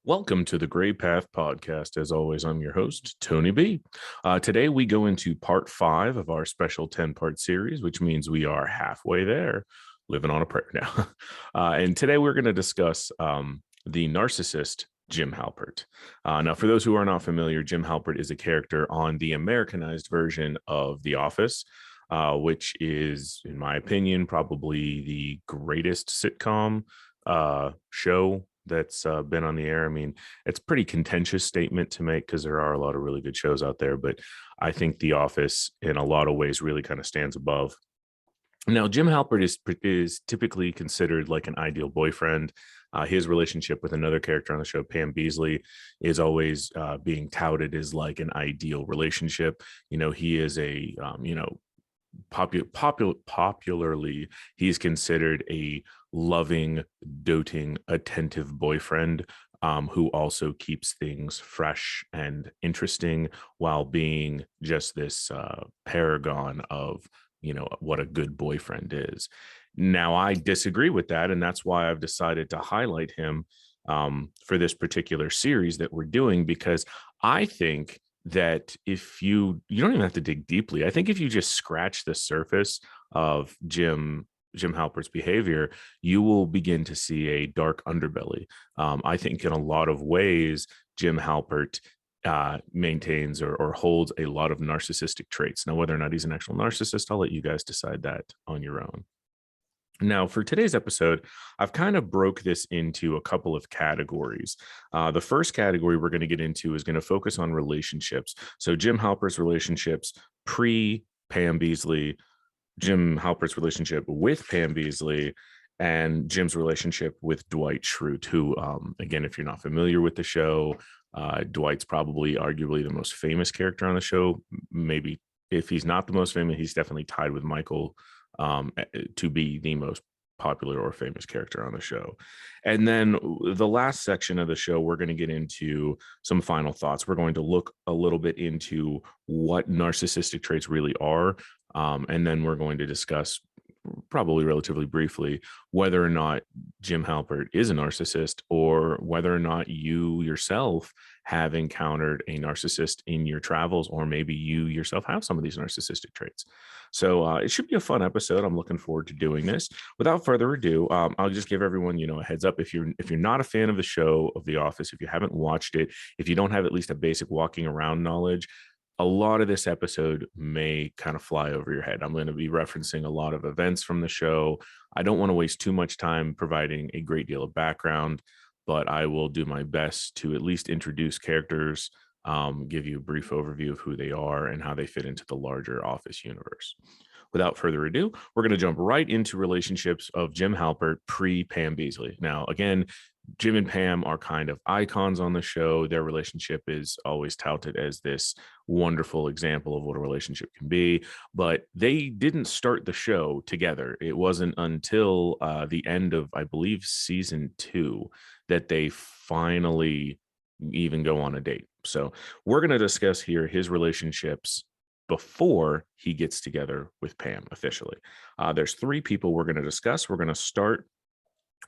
Welcome to the Gray Path Podcast. As always, I'm your host, Tony B. Today, we go into part 5 of our special 10-part series, which means we are halfway there, living on a prayer now. And today, we're going to discuss the narcissist, Jim Halpert. Now, for those who are not familiar, Jim Halpert is a character on the Americanized version of The Office, which is, in my opinion, probably the greatest sitcom show that's been on the air. I mean, it's a pretty contentious statement to make because there are a lot of really good shows out there, but I think The Office, in a lot of ways, really kind of stands above. Now, Jim Halpert is typically considered like an ideal boyfriend. His relationship with another character on the show, Pam Beesly, is always being touted as like an ideal relationship. You know, he is a popularly, he's considered a loving, doting, attentive boyfriend who also keeps things fresh and interesting while being just this paragon of, what a good boyfriend is. Now, I disagree with that, and that's why I've decided to highlight him for this particular series that we're doing, because I think that if you don't even have to dig deeply. I think if you just scratch the surface of Jim Halpert's behavior, you will begin to see a dark underbelly. I think in a lot of ways, Jim Halpert maintains or holds a lot of narcissistic traits. Now, whether or not he's an actual narcissist, I'll let you guys decide that on your own. Now, for today's episode, I've kind of broke this into a couple of categories. The first category we're going to get into is going to focus on relationships. So Jim Halpert's relationships pre-Pam Beesly, Jim Halpert's relationship with Pam Beesly, and Jim's relationship with Dwight Schrute, who, again, if you're not familiar with the show, Dwight's probably arguably the most famous character on the show. Maybe if he's not the most famous, he's definitely tied with Michael to be the most popular or famous character on the show. And then the last section of the show, we're going to get into some final thoughts. We're going to look a little bit into what narcissistic traits really are. And then we're going to discuss, probably relatively briefly, whether or not Jim Halpert is a narcissist, or whether or not you yourself have encountered a narcissist in your travels, or maybe you yourself have some of these narcissistic traits. So it should be a fun episode. I'm looking forward to doing this. Without further ado, I'll just give everyone, a heads up. If you're not a fan of the show of The Office, if you haven't watched it, if you don't have at least a basic walking around knowledge, a lot of this episode may kind of fly over your head. I'm going to be referencing a lot of events from the show. I don't want to waste too much time providing a great deal of background, but I will do my best to at least introduce characters, give you a brief overview of who they are and how they fit into the larger Office universe. Without further ado, we're going to jump right into relationships of Jim Halpert pre-Pam Beesly. Now, again, Jim and Pam are kind of icons on the show. Their relationship is always touted as this wonderful example of what a relationship can be, but they didn't start the show together. It wasn't until the end of, I believe, season 2 that they finally even go on a date. So we're going to discuss here his relationships before he gets together with Pam officially. There's 3 people we're going to discuss. We're going to start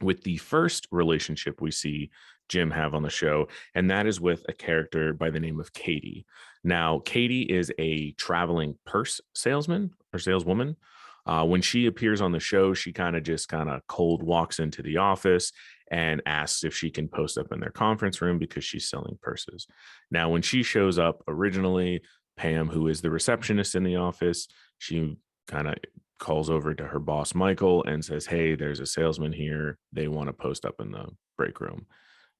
with the first relationship we see Jim have on the show, and that is with a character by the name of Katie. Now, Katie is a traveling purse salesman or saleswoman. When she appears on the show, she kind of cold walks into the office and asks if she can post up in their conference room because she's selling purses. Now, when she shows up originally, Pam, who is the receptionist in the office, she kind of calls over to her boss, Michael, and says, hey, there's a salesman here. They want to post up in the break room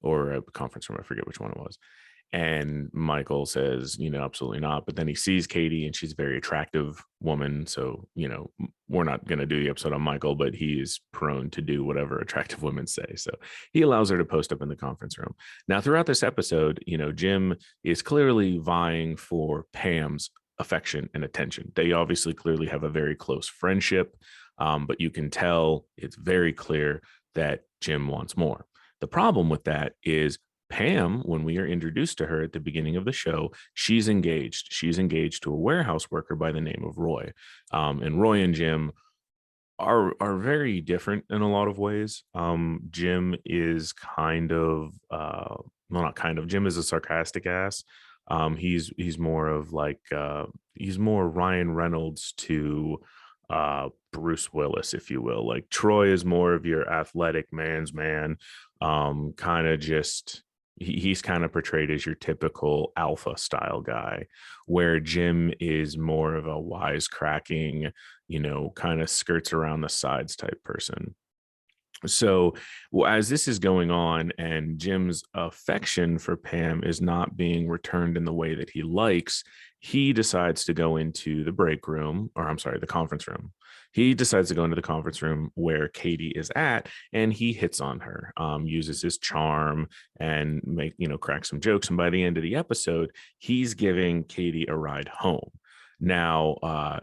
or a conference room. I forget which one it was. And Michael says, absolutely not. But then he sees Katie, and she's a very attractive woman. So, we're not going to do the episode on Michael, but he is prone to do whatever attractive women say. So he allows her to post up in the conference room. Now, throughout this episode, Jim is clearly vying for Pam's affection and attention. They obviously clearly have a very close friendship, but you can tell it's very clear that Jim wants more. The problem with that is Pam, when we are introduced to her at the beginning of the show, she's engaged. She's engaged to a warehouse worker by the name of Roy. And Roy and Jim are very different in a lot of ways. Jim is kind of well, not kind of. Jim is a sarcastic ass. He's more of like he's more Ryan Reynolds to Bruce Willis, if you will. Like Troy is more of your athletic man's man, kind of just he's kind of portrayed as your typical alpha style guy, where Jim is more of a wisecracking, kind of skirts around the sides type person. So, as this is going on and Jim's affection for Pam is not being returned in the way that he likes, he decides to go into the break room, or I'm sorry, the conference room. He decides to go into the conference room where Katie is at, and he hits on her, uses his charm and crack some jokes. And by the end of the episode, he's giving Katie a ride home. Now,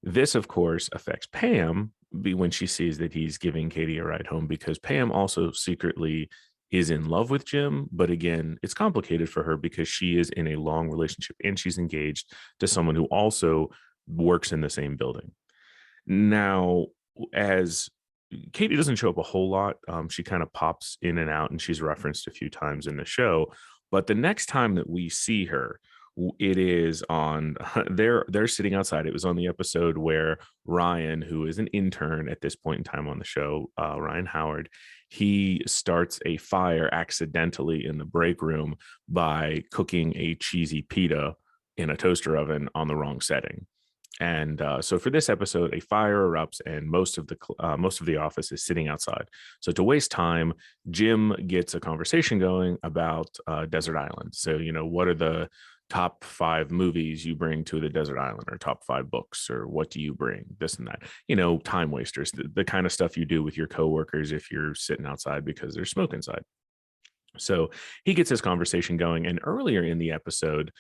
this, of course, affects Pam when she sees that he's giving Katie a ride home, because Pam also secretly is in love with Jim. But again, it's complicated for her because she is in a long relationship and she's engaged to someone who also works in the same building. Now, as Katie doesn't show up a whole lot, she kind of pops in and out, and she's referenced a few times in the show. But the next time that we see her, it is on they're sitting outside. It was on the episode where Ryan, who is an intern at this point in time on the show, Ryan Howard, he starts a fire accidentally in the break room by cooking a cheesy pita in a toaster oven on the wrong setting. And so for this episode, a fire erupts, and most of the office is sitting outside. So to waste time, Jim gets a conversation going about Desert Island. So what are the top 5 movies you bring to the desert island, or top 5 books, or what do you bring, this and that, time wasters, the kind of stuff you do with your coworkers if you're sitting outside because there's smoke inside. So he gets his conversation going, and earlier in the episode,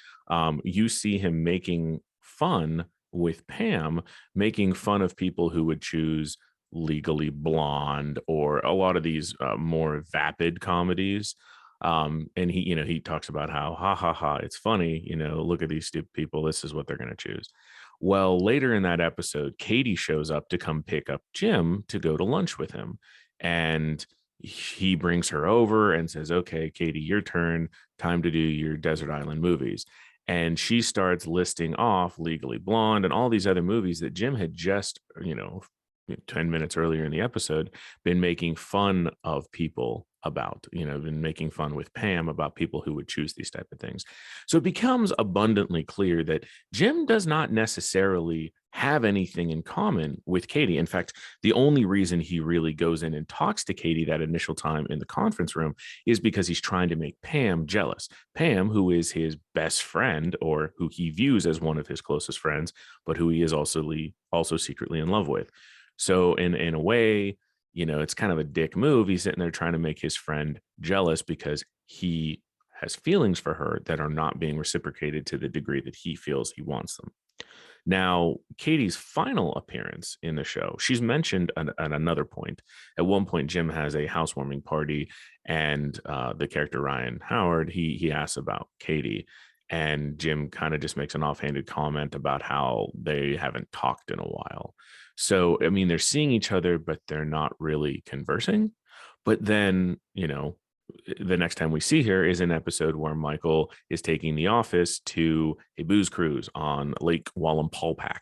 you see him making fun with Pam, making fun of people who would choose Legally Blonde or a lot of these more vapid comedies. And he talks about how ha ha ha, it's funny, look at these stupid people, this is what they're going to choose. Well, later in that episode, Katie shows up to come pick up Jim to go to lunch with him, and he brings her over and says, okay, Katie, your turn, time to do your desert island movies. And she starts listing off Legally Blonde and all these other movies that Jim had just 10 minutes earlier in the episode been making fun of people about, been making fun with Pam about people who would choose these type of things. So it becomes abundantly clear that Jim does not necessarily have anything in common with Katie. In fact, the only reason he really goes in and talks to Katie that initial time in the conference room is because he's trying to make Pam jealous. Pam, who is his best friend, or who he views as one of his closest friends, but who he is also secretly in love with. So in a way, it's kind of a dick move. He's sitting there trying to make his friend jealous because he has feelings for her that are not being reciprocated to the degree that he feels he wants them. Now, Katie's final appearance in the show, she's mentioned at another point. At one point, Jim has a housewarming party, and the character Ryan Howard, he asks about Katie, and Jim kind of just makes an offhanded comment about how they haven't talked in a while. So, I mean, they're seeing each other, but they're not really conversing. But then, the next time we see her is an episode where Michael is taking the office to a booze cruise on Lake Wallenpaupack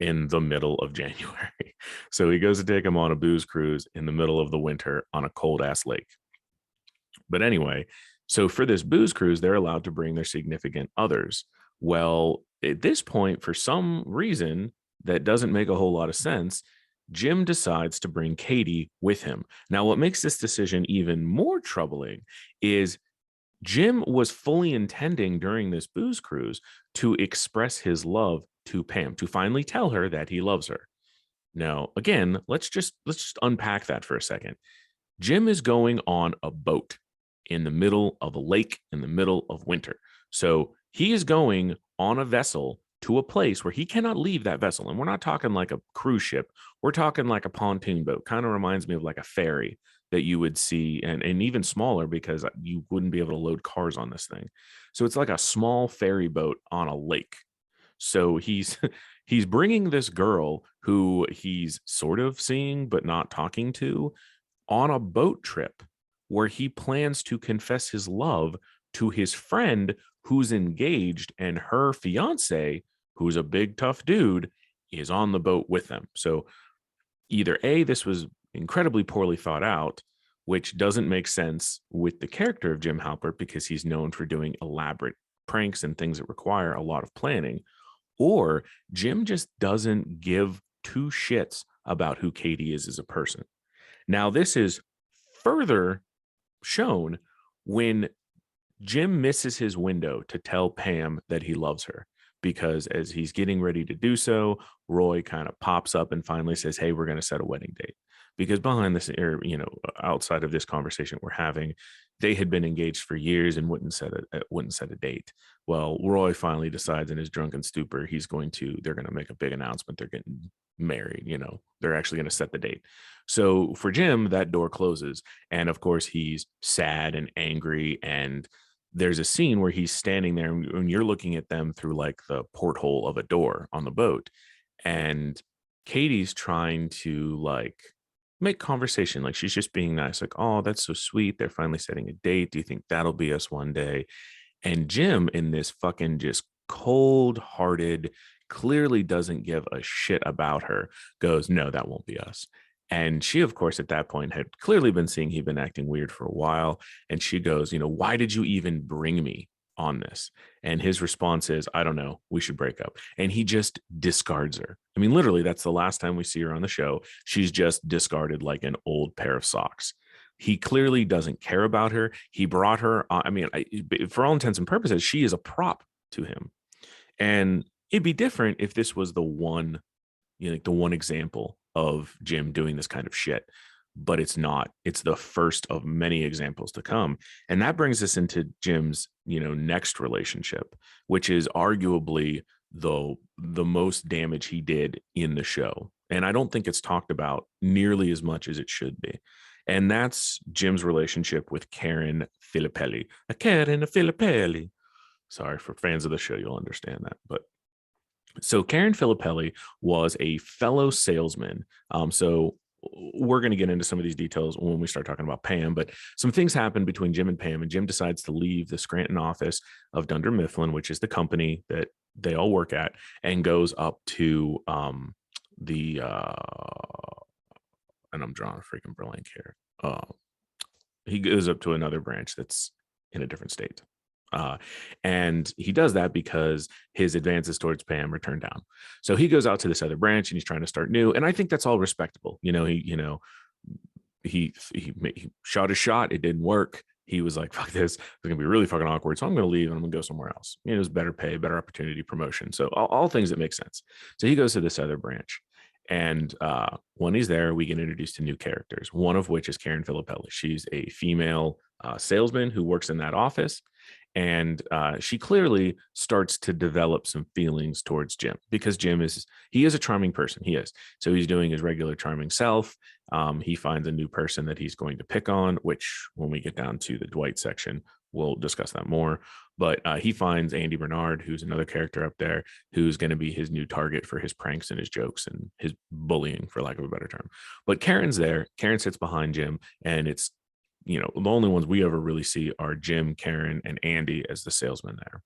in the middle of January. So he goes to take him on a booze cruise in the middle of the winter on a cold ass lake. But anyway, so for this booze cruise, they're allowed to bring their significant others. Well, at this point, for some reason that doesn't make a whole lot of sense, Jim decides to bring Katie with him. Now, what makes this decision even more troubling is Jim was fully intending during this booze cruise to express his love to Pam, to finally tell her that he loves her. Now, again, let's just unpack that for a second. Jim is going on a boat in the middle of a lake in the middle of winter. So he is going on a vessel to a place where he cannot leave that vessel. And we're not talking like a cruise ship. We're talking like a pontoon boat. Kind of reminds me of like a ferry that you would see, and even smaller because you wouldn't be able to load cars on this thing. So it's like a small ferry boat on a lake. So he's bringing this girl who he's sort of seeing but not talking to on a boat trip where he plans to confess his love to his friend who's engaged, and her fiance, who's a big tough dude, is on the boat with them. So either A, this was incredibly poorly thought out, which doesn't make sense with the character of Jim Halpert because he's known for doing elaborate pranks and things that require a lot of planning, or Jim just doesn't give two shits about who Katie is as a person. Now, this is further shown when Jim misses his window to tell Pam that he loves her, because as he's getting ready to do so, Roy kind of pops up and finally says, "Hey, we're going to set a wedding date." Because behind this, or outside of this conversation we're having, they had been engaged for years and wouldn't set a date. Well, Roy finally decides in his drunken stupor they're going to make a big announcement. They're getting married. They're actually going to set the date. So for Jim, that door closes, and of course he's sad and angry, and there's a scene where he's standing there and you're looking at them through like the porthole of a door on the boat, and Katie's trying to like make conversation. Like she's just being nice. Like, "Oh, that's so sweet. They're finally setting a date. Do you think that'll be us one day?" And Jim, in this fucking just cold hearted, clearly doesn't give a shit about her, goes, "No, that won't be us." And she, of course, at that point had clearly been seeing he'd been acting weird for a while. And she goes, "Why did you even bring me on this?" And his response is, "I don't know. We should break up." And he just discards her. I mean, literally, that's the last time we see her on the show. She's just discarded like an old pair of socks. He clearly doesn't care about her. He brought her. For all intents and purposes, she is a prop to him. And it'd be different if this was the one example of Jim doing this kind of shit, but it's not. It's the first of many examples to come. And that brings us into Jim's, next relationship, which is arguably the most damage he did in the show. And I don't think it's talked about nearly as much as it should be. And that's Jim's relationship with Karen Filippelli. A Karen Filippelli. Sorry, for fans of the show, you'll understand that. But so Karen Filippelli was a fellow salesman. So we're going to get into some of these details when we start talking about Pam, but some things happen between Jim and Pam, and Jim decides to leave the Scranton office of Dunder Mifflin, which is the company that they all work at, and goes up to the and I'm drawing a freaking blank here. He goes up to another branch that's in a different state. And he does that because his advances towards Pam are turned down. So he goes out to this other branch and he's trying to start new. And I think that's all respectable. He shot his shot. It didn't work. He was like, "Fuck this. It's going to be really fucking awkward. So I'm going to leave and I'm going to go somewhere else." It was better pay, better opportunity, promotion. So all things that make sense. So he goes to this other branch. And when he's there, we get introduced to new characters, one of which is Karen Filippelli. She's a female salesman who works in that office. And she clearly starts to develop some feelings towards Jim, because he is a charming person. He is. So he's doing his regular charming self. He finds a new person that he's going to pick on, which when we get down to the Dwight section, we'll discuss that more. But he finds Andy Bernard, who's another character up there, who's going to be his new target for his pranks and his jokes and his bullying, for lack of a better term. But Karen's there. Karen sits behind Jim, and it's, the only ones we ever really see are Jim, Karen, and Andy as the salesman there.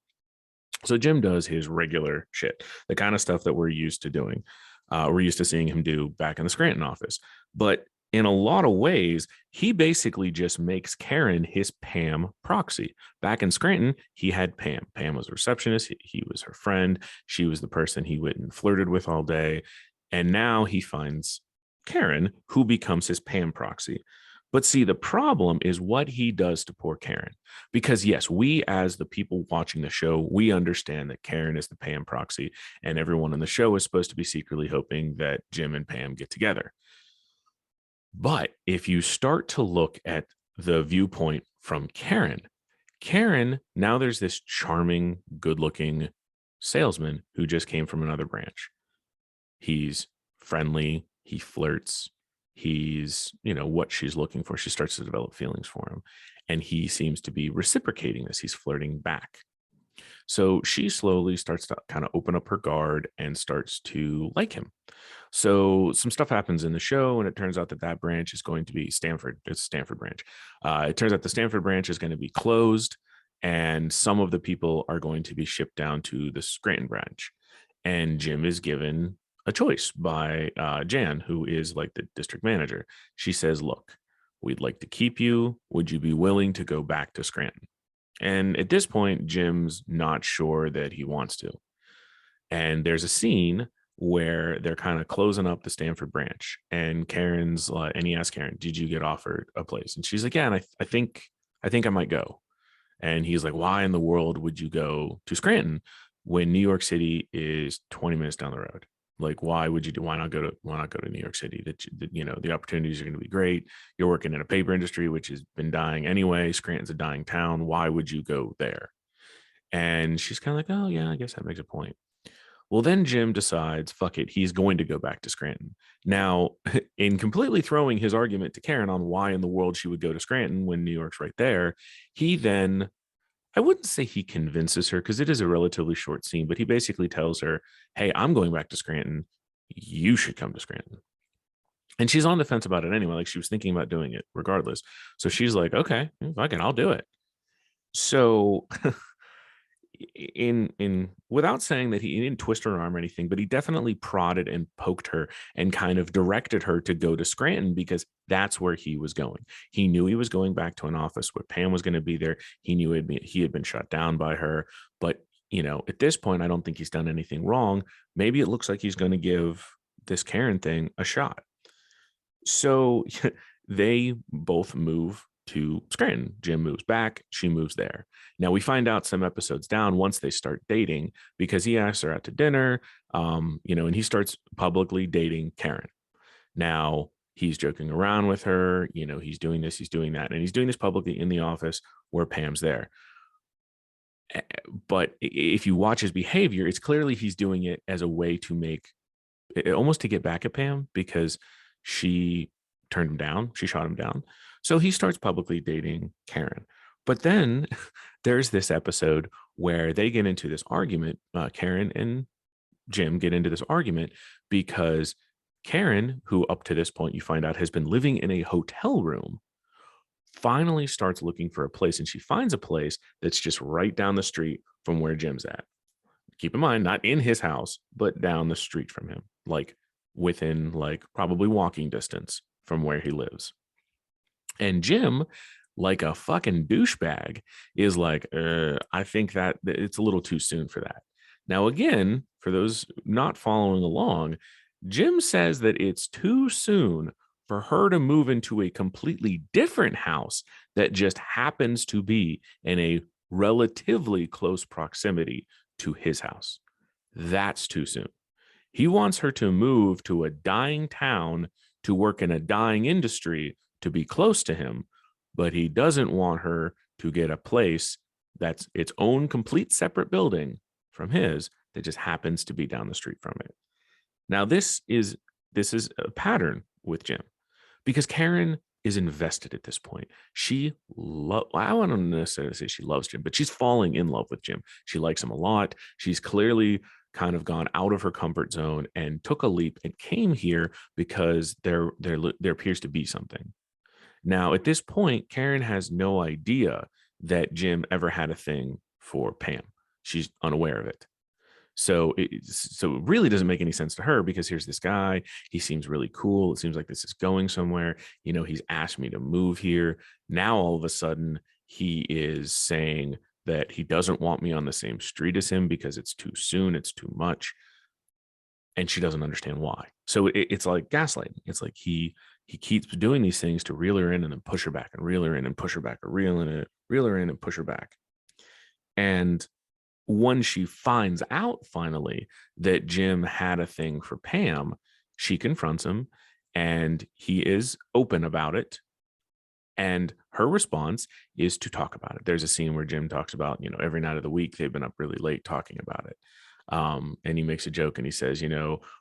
So Jim does his regular shit, the kind of stuff that we're used to doing. We're used to seeing him do back in the Scranton office. But in a lot of ways, he basically just makes Karen his Pam proxy. Back in Scranton, he had Pam. Pam was a receptionist. He was her friend. She was the person he went and flirted with all day. And now he finds Karen, who becomes his Pam proxy. But see, the problem is what he does to poor Karen. Because yes, we as the people watching the show, we understand that Karen is the Pam proxy, and everyone on the show is supposed to be secretly hoping that Jim and Pam get together. But if you start to look at the viewpoint from Karen, now there's this charming, good-looking salesman who just came from another branch. He's friendly, he flirts, he's, what she's looking for. She starts to develop feelings for him, and he seems to be reciprocating this. He's flirting back. So she slowly starts to kind of open up her guard and starts to like him. So some stuff happens in the show, and it turns out that that branch is going to be Stanford. It's Stanford branch. It turns out the Stanford branch is going to be closed, and some of the people are going to be shipped down to the Scranton branch. And Jim is given a choice by Jan, who is like the district manager. She says, "Look, we'd like to keep you. Would you be willing to go back to Scranton?" And at this point, Jim's not sure that he wants to. And there's a scene where they're kind of closing up the Stanford branch, and Karen's and he asks Karen, "Did you get offered a place?" And she's like, "Yeah, and I think I might go." And he's like, "Why in the world would you go to Scranton when New York City is 20 minutes down the road? Like, why not go to New York City? The opportunities are going to be great. You're working in a paper industry, which has been dying anyway. Scranton's a dying town. Why would you go there?" And she's kind of like, "Oh yeah, I guess that makes a point." Well, then Jim decides, fuck it, he's going to go back to Scranton. Now, in completely throwing his argument to Karen on why in the world she would go to Scranton when New York's right there, he then, I wouldn't say he convinces her because it is a relatively short scene, but he basically tells her, "Hey, I'm going back to Scranton. You should come to Scranton." And she's on the fence about it anyway. Like, she was thinking about doing it regardless. So she's like, "Okay, fucking, I'll do it." So in without saying that he didn't twist her arm or anything, but he definitely prodded and poked her and kind of directed her to go to Scranton because that's where he was going. He knew he was going back to an office where Pam was going to be there. He knew he had been shut down by her. But, at this point, I don't think he's done anything wrong. Maybe it looks like he's going to give this Karen thing a shot. So they both move to Scranton. Jim moves back, she moves there. Now we find out some episodes down once they start dating because he asks her out to dinner, and he starts publicly dating Karen. Now he's joking around with her, he's doing this, he's doing that, and he's doing this publicly in the office where Pam's there. But if you watch his behavior, it's clearly he's doing it as a way to make almost to get back at Pam because she turned him down. She shot him down. So he starts publicly dating Karen. But then there's this episode where they get into this argument. Karen and Jim get into this argument because Karen, who up to this point you find out has been living in a hotel room, finally starts looking for a place. And she finds a place that's just right down the street from where Jim's at. Keep in mind, not in his house, but down the street from him, like within probably walking distance from where he lives. And Jim, like a fucking douchebag, is like, I think that it's a little too soon for that. Now, again, for those not following along, Jim says that it's too soon for her to move into a completely different house that just happens to be in a relatively close proximity to his house. That's too soon. He wants her to move to a dying town to work in a dying industry to be close to him, but he doesn't want her to get a place that's its own complete separate building from his that just happens to be down the street from it. Now, this is a pattern with Jim because Karen is invested at this point. I want to necessarily say she loves Jim, but she's falling in love with Jim. She likes him a lot. She's clearly kind of gone out of her comfort zone and took a leap and came here because there appears to be something. Now, at this point, Karen has no idea that Jim ever had a thing for Pam. She's unaware of it. So it really doesn't make any sense to her because here's this guy. He seems really cool. It seems like this is going somewhere. He's asked me to move here. Now, all of a sudden, he is saying that he doesn't want me on the same street as him because it's too soon. It's too much. And she doesn't understand why. So it's like gaslighting. It's like he keeps doing these things to reel her in and then push her back and reel her in and push her back or reel her in and push her back. And when she finds out finally that Jim had a thing for Pam, she confronts him and he is open about it. And her response is to talk about it. There's a scene where Jim talks about, every night of the week, they've been up really late talking about it. And he makes a joke and he says,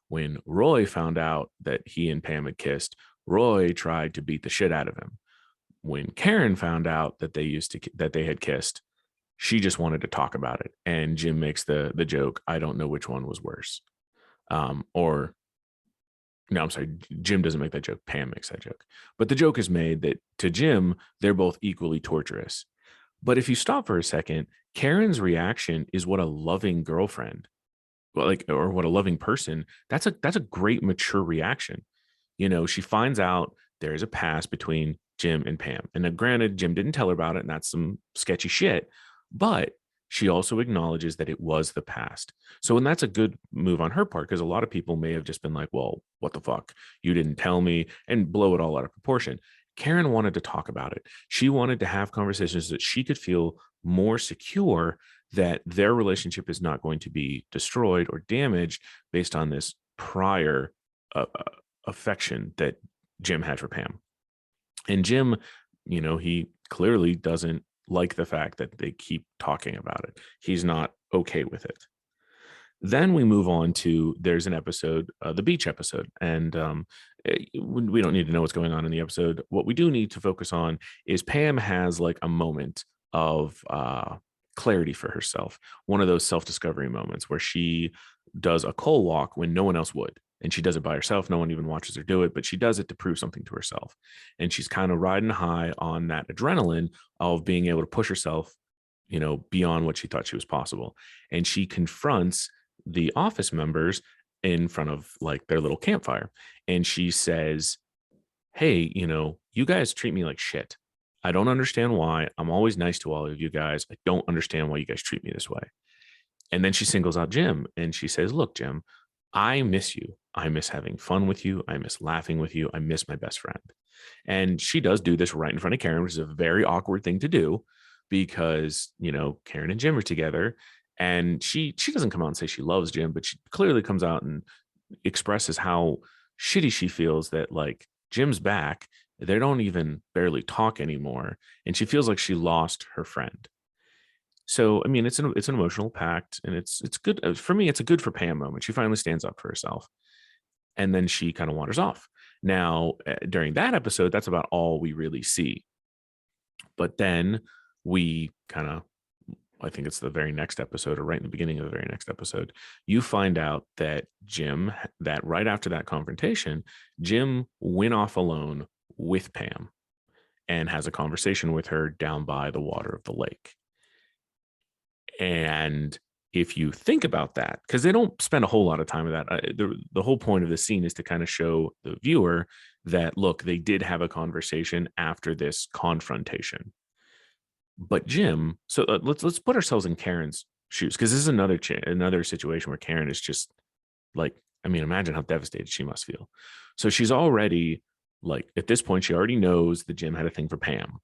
when Roy found out that he and Pam had kissed, Roy tried to beat the shit out of him. When Karen found out that they had kissed, she just wanted to talk about it. And Jim makes the joke, I don't know which one was worse. Or No, I'm sorry. Jim doesn't make that joke. Pam makes that joke. But the joke is made that to Jim, they're both equally torturous. But if you stop for a second, Karen's reaction is what a loving girlfriend, well, like, or what a loving person, that's a great mature reaction. She finds out there is a past between Jim and Pam. And now, granted, Jim didn't tell her about it, and that's some sketchy shit. But she also acknowledges that it was the past. So, and that's a good move on her part, because a lot of people may have just been like, well, what the fuck? You didn't tell me, and blow it all out of proportion. Karen wanted to talk about it. She wanted to have conversations that she could feel more secure that their relationship is not going to be destroyed or damaged based on this prior affection that Jim had for Pam. And Jim, he clearly doesn't like the fact that they keep talking about it. He's not okay with it. Then we move on to there's an episode, the beach episode, and we don't need to know what's going on in the episode. What we do need to focus on is Pam has like a moment of clarity for herself, one of those self-discovery moments where she does a coal walk when no one else would. And she does it by herself. No one even watches her do it, but she does it to prove something to herself. And she's kind of riding high on that adrenaline of being able to push herself, beyond what she thought she was possible. And she confronts the office members in front of like their little campfire. And she says, hey, you guys treat me like shit. I don't understand why. I'm always nice to all of you guys. I don't understand why you guys treat me this way. And then she singles out Jim and she says, look, Jim, I miss you. I miss having fun with you. I miss laughing with you. I miss my best friend. And she does do this right in front of Karen, which is a very awkward thing to do because, Karen and Jim are together. And she doesn't come out and say she loves Jim, but she clearly comes out and expresses how shitty she feels that like Jim's back. They don't even barely talk anymore. And she feels like she lost her friend. So, I mean, it's an emotional pact, and it's good for me. It's a good for Pam moment. She finally stands up for herself, and then she kind of wanders off. Now, during that episode, that's about all we really see. But then we kind of, I think it's the very next episode, or right in the beginning of the very next episode, you find out that that right after that confrontation, Jim went off alone with Pam and has a conversation with her down by the water of the lake. And if you think about that, because they don't spend a whole lot of time with that, the whole point of the scene is to kind of show the viewer that, look, they did have a conversation after this confrontation. But Jim, so let's put ourselves in Karen's shoes, because this is another situation where Karen is just like, I mean, imagine how devastated she must feel. So she's already like, at this point, she already knows that Jim had a thing for Pam.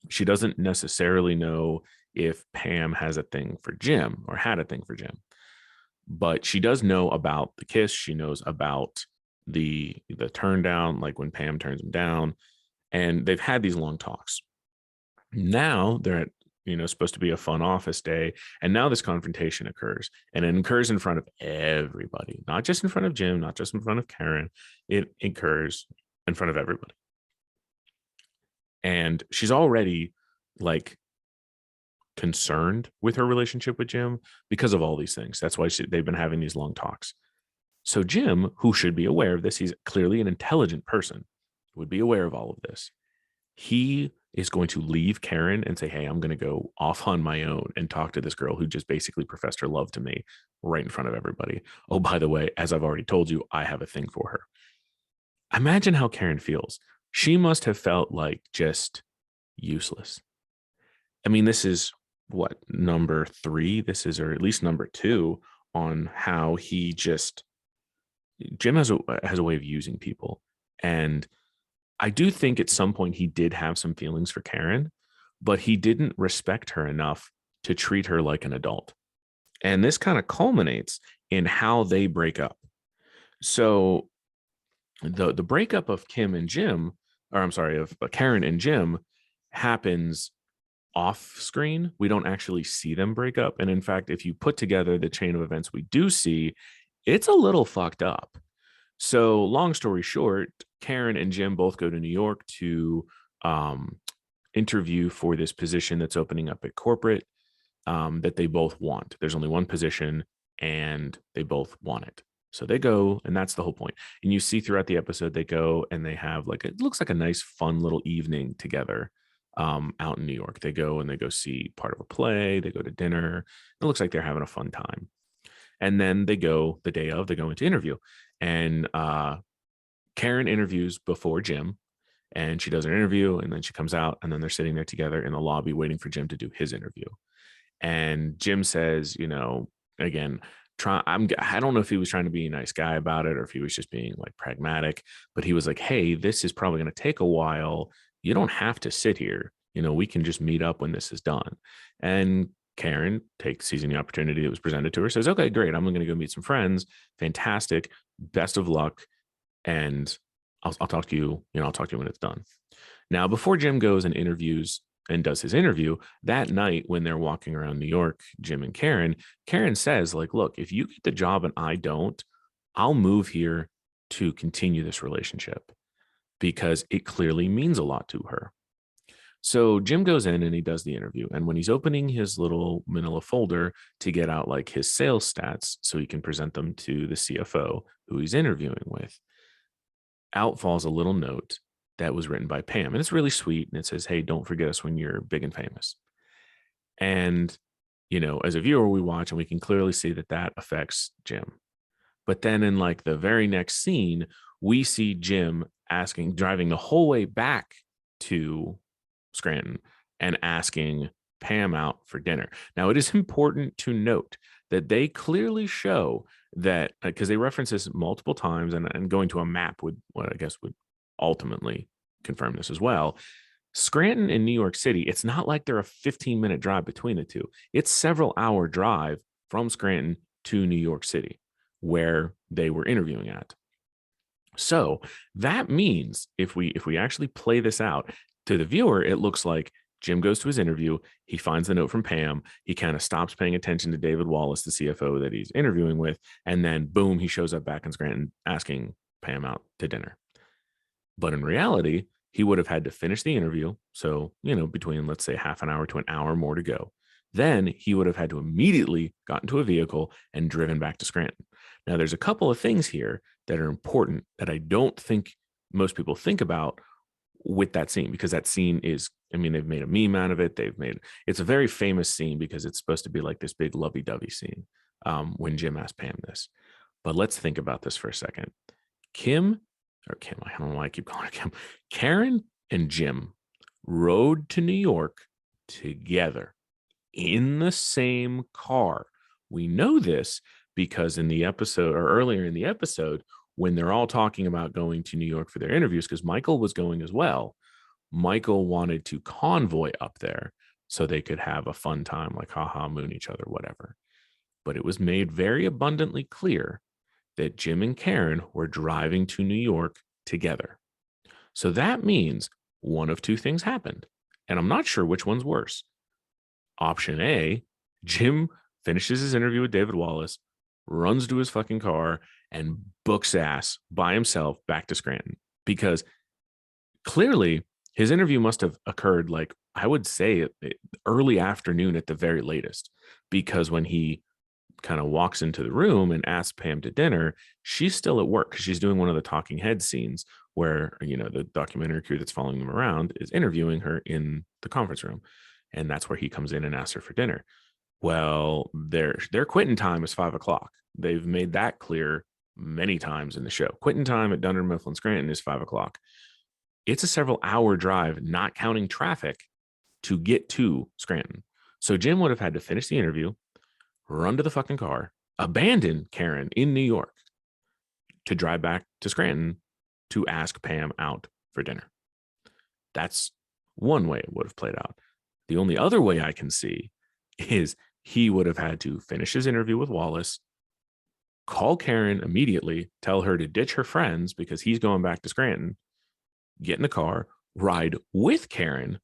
She doesn't necessarily know if Pam has a thing for Jim or had a thing for Jim, but she does know about the kiss. She knows about the turn down, like when Pam turns him down, and they've had these long talks. Now they're at, supposed to be a fun office day, and now this confrontation occurs, and it occurs in front of everybody, not just in front of Jim, not just in front of Karen. It occurs in front of everybody. And she's already like concerned with her relationship with Jim because of all these things. That's why they've been having these long talks. So Jim, who should be aware of this, he's clearly an intelligent person, would be aware of all of this. He is going to leave Karen and say, hey, I'm going to go off on my own and talk to this girl who just basically professed her love to me right in front of everybody. Oh, by the way, as I've already told you, I have a thing for her. Imagine how Karen feels. She must have felt like just useless. I mean, this is what, number 3? This is, or at least number 2 on how Jim has a way of using people. And I do think at some point he did have some feelings for Karen, but he didn't respect her enough to treat her like an adult. And this kind of culminates in how they break up. So the breakup of Kim and Jim, or I'm sorry, of Karen and Jim happens off screen. We don't actually see them break up. And in fact, if you put together the chain of events we do see, it's a little fucked up. So long story short, Karen and Jim both go to New York to interview for this position that's opening up at corporate that they both want. There's only one position and they both want it. So they go, and that's the whole point. And you see throughout the episode, they go and they have like, it looks like a nice, fun little evening together out in New York. They go and they go see part of a play. They go to dinner. It looks like they're having a fun time. And then they go the day of, they go into interview. And Karen interviews before Jim, and she does an interview, and then she comes out, and then they're sitting there together in the lobby waiting for Jim to do his interview. And Jim says, again, I don't know if he was trying to be a nice guy about it or if he was just being like pragmatic, but he was like, hey, this is probably going to take a while. You don't have to sit here. We can just meet up when this is done. And Karen, seizing the opportunity that was presented to her, says, okay, great. I'm going to go meet some friends. Fantastic. Best of luck. And I'll talk to you, I'll talk to you when it's done. Now, before Jim goes and interviews and does his interview that night, when they're walking around New York, Jim and Karen says, like, look, if you get the job and I don't, I'll move here to continue this relationship, because it clearly means a lot to her. So Jim goes in and he does the interview. And when he's opening his little manila folder to get out like his sales stats so he can present them to the CFO who he's interviewing with, out falls a little note that was written by Pam. And it's really sweet. And it says, hey, don't forget us when you're big and famous. And, as a viewer, we watch and we can clearly see that affects Jim. But then in like the very next scene, we see Jim driving the whole way back to Scranton and asking Pam out for dinner. Now, it is important to note that they clearly show that, because they reference this multiple times, and going to a map would ultimately confirm this as well. Scranton and New York City, it's not like they're a 15-minute drive between the two. It's several hour drive from Scranton to New York City, where they were interviewing at. So that means if we actually play this out to the viewer, it looks like Jim goes to his interview. He finds the note from Pam. He kind of stops paying attention to David Wallace, the CFO that he's interviewing with. And then boom, he shows up back in Scranton asking Pam out to dinner. But in reality, he would have had to finish the interview. So, between, let's say, half an hour to an hour more to go. Then he would have had to immediately got into a vehicle and driven back to Scranton. Now, there's a couple of things here that are important that I don't think most people think about with that scene, because that scene is, they've made a meme out of it. It's a very famous scene because it's supposed to be like this big lovey-dovey scene when Jim asked Pam this. But let's think about this for a second. Kim, I don't know why I keep calling her Kim. Karen and Jim rode to New York together in the same car. We know this because in the episode, or earlier in the episode, when they're all talking about going to New York for their interviews, because Michael was going as well, Michael wanted to convoy up there so they could have a fun time, like haha, moon each other, whatever. But it was made very abundantly clear that Jim and Karen were driving to New York together. So that means one of two things happened. And I'm not sure which one's worse. Option A, Jim finishes his interview with David Wallace, runs to his fucking car, and books ass by himself back to Scranton. Because clearly his interview must have occurred, like, I would say early afternoon at the very latest. Because when he kind of walks into the room and asks Pam to dinner, she's still at work because she's doing one of the talking head scenes where, the documentary crew that's following them around is interviewing her in the conference room. And that's where he comes in and asks her for dinner. Well, their quitting time is 5:00. They've made that clear many times in the show. Quitting time at Dunder Mifflin Scranton is 5:00. It's a several hour drive, not counting traffic, to get to Scranton. So Jim would have had to finish the interview, run to the fucking car, abandon Karen in New York to drive back to Scranton to ask Pam out for dinner. That's one way it would have played out. The only other way I can see is he would have had to finish his interview with Wallace, call Karen immediately, tell her to ditch her friends because he's going back to Scranton, get in the car, ride with Karen,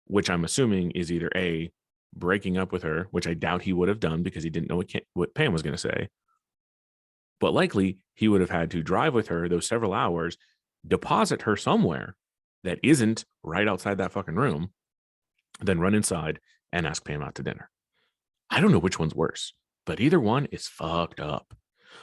which I'm assuming is either A, breaking up with her, which I doubt he would have done because he didn't know what Pam was going to say. But likely he would have had to drive with her those several hours, deposit her somewhere that isn't right outside that fucking room, then run inside and ask Pam out to dinner. I don't know which one's worse, but either one is fucked up.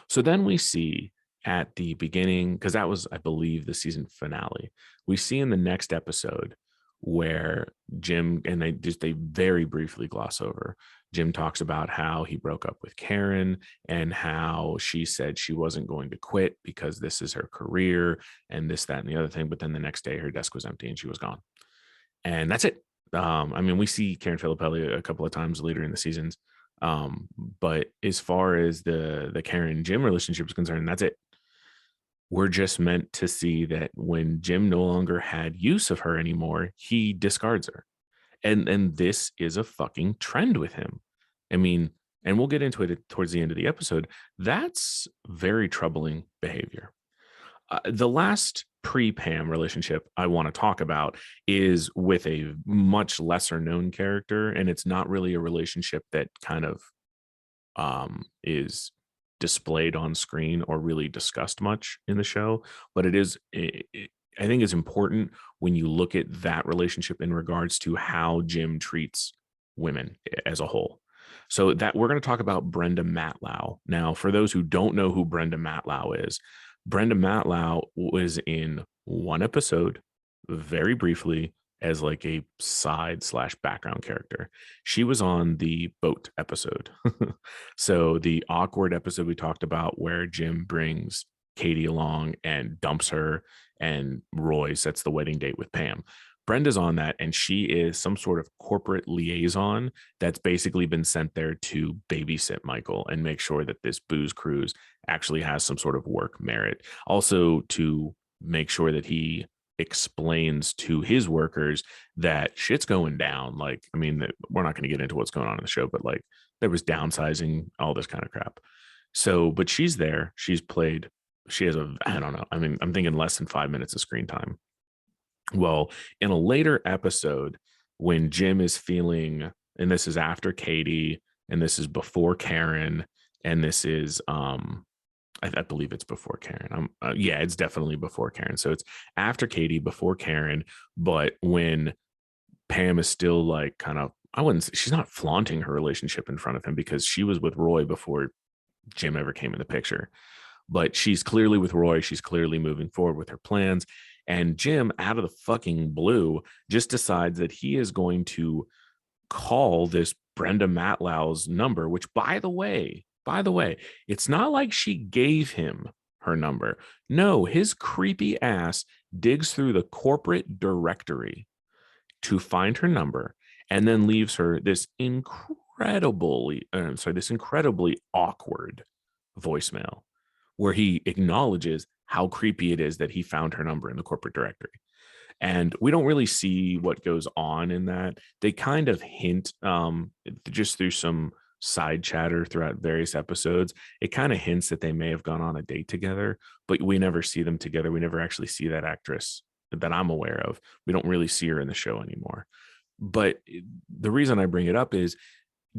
So then we see at the beginning, because that was, I believe, the season finale. We see in the next episode where Jim, and they very briefly gloss over. Jim talks about how he broke up with Karen and how she said she wasn't going to quit because this is her career and this, that, and the other thing. But then the next day, her desk was empty and she was gone. And that's it. I mean, we see Karen Filippelli a couple of times later in the seasons. But as far as the Karen Jim relationship is concerned, that's it. We're just meant to see that when Jim no longer had use of her anymore, he discards her. And this is a fucking trend with him. I mean, and we'll get into it towards the end of the episode. That's very troubling behavior. The last pre-Pam relationship I want to talk about is with a much lesser known character, and it's not really a relationship that kind of is displayed on screen or really discussed much in the show, but it is, I think it's important when you look at that relationship in regards to how Jim treats women as a whole. So that we're going to talk about Brenda Matlow. Now, for those who don't know who Brenda Matlow is, Brenda Matlow was in one episode very briefly as like a side / background character. She was on the boat episode. So the awkward episode we talked about where Jim brings Katie along and dumps her and Roy sets the wedding date with Pam. Brenda's on that, and she is some sort of corporate liaison that's basically been sent there to babysit Michael and make sure that this booze cruise actually has some sort of work merit. Also, to make sure that he explains to his workers that shit's going down. Like, I mean, we're not going to get into what's going on in the show, but like there was downsizing, all this kind of crap. So, but she's there. She has I don't know. I mean, I'm thinking less than 5 minutes of screen time. Well, in a later episode, when Jim is feeling, and this is after Katie, and this is before Karen, and this is, I believe it's before Karen. Yeah, it's definitely before Karen. So it's after Katie, before Karen, but when Pam is still like kind of, I wouldn't say, she's not flaunting her relationship in front of him because she was with Roy before Jim ever came in the picture. But she's clearly with Roy. She's clearly moving forward with her plans. And Jim, out of the fucking blue, just decides that he is going to call this Brenda Matlow's number, which, by the way, it's not like she gave him her number. No, his creepy ass digs through the corporate directory to find her number and then leaves her this incredibly awkward voicemail where he acknowledges how creepy it is that he found her number in the corporate directory. And we don't really see what goes on in that. They kind of hint, just through some side chatter throughout various episodes, it kind of hints that they may have gone on a date together, but we never see them together. We never actually see that actress that I'm aware of. We don't really see her in the show anymore. But the reason I bring it up is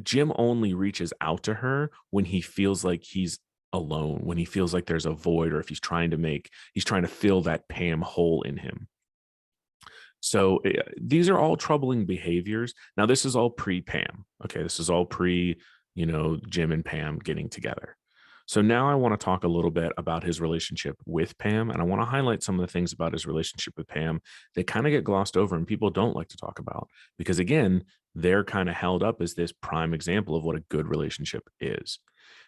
Jim only reaches out to her when he feels like he's alone, when he feels like there's a void, or if he's trying to fill that Pam hole in him. So these are all troubling behaviors. Now, this is all pre-Pam. Okay, this is all pre, Jim and Pam getting together. So now I want to talk a little bit about his relationship with Pam, and I want to highlight some of the things about his relationship with Pam that kind of get glossed over and people don't like to talk about because, again, they're kind of held up as this prime example of what a good relationship is.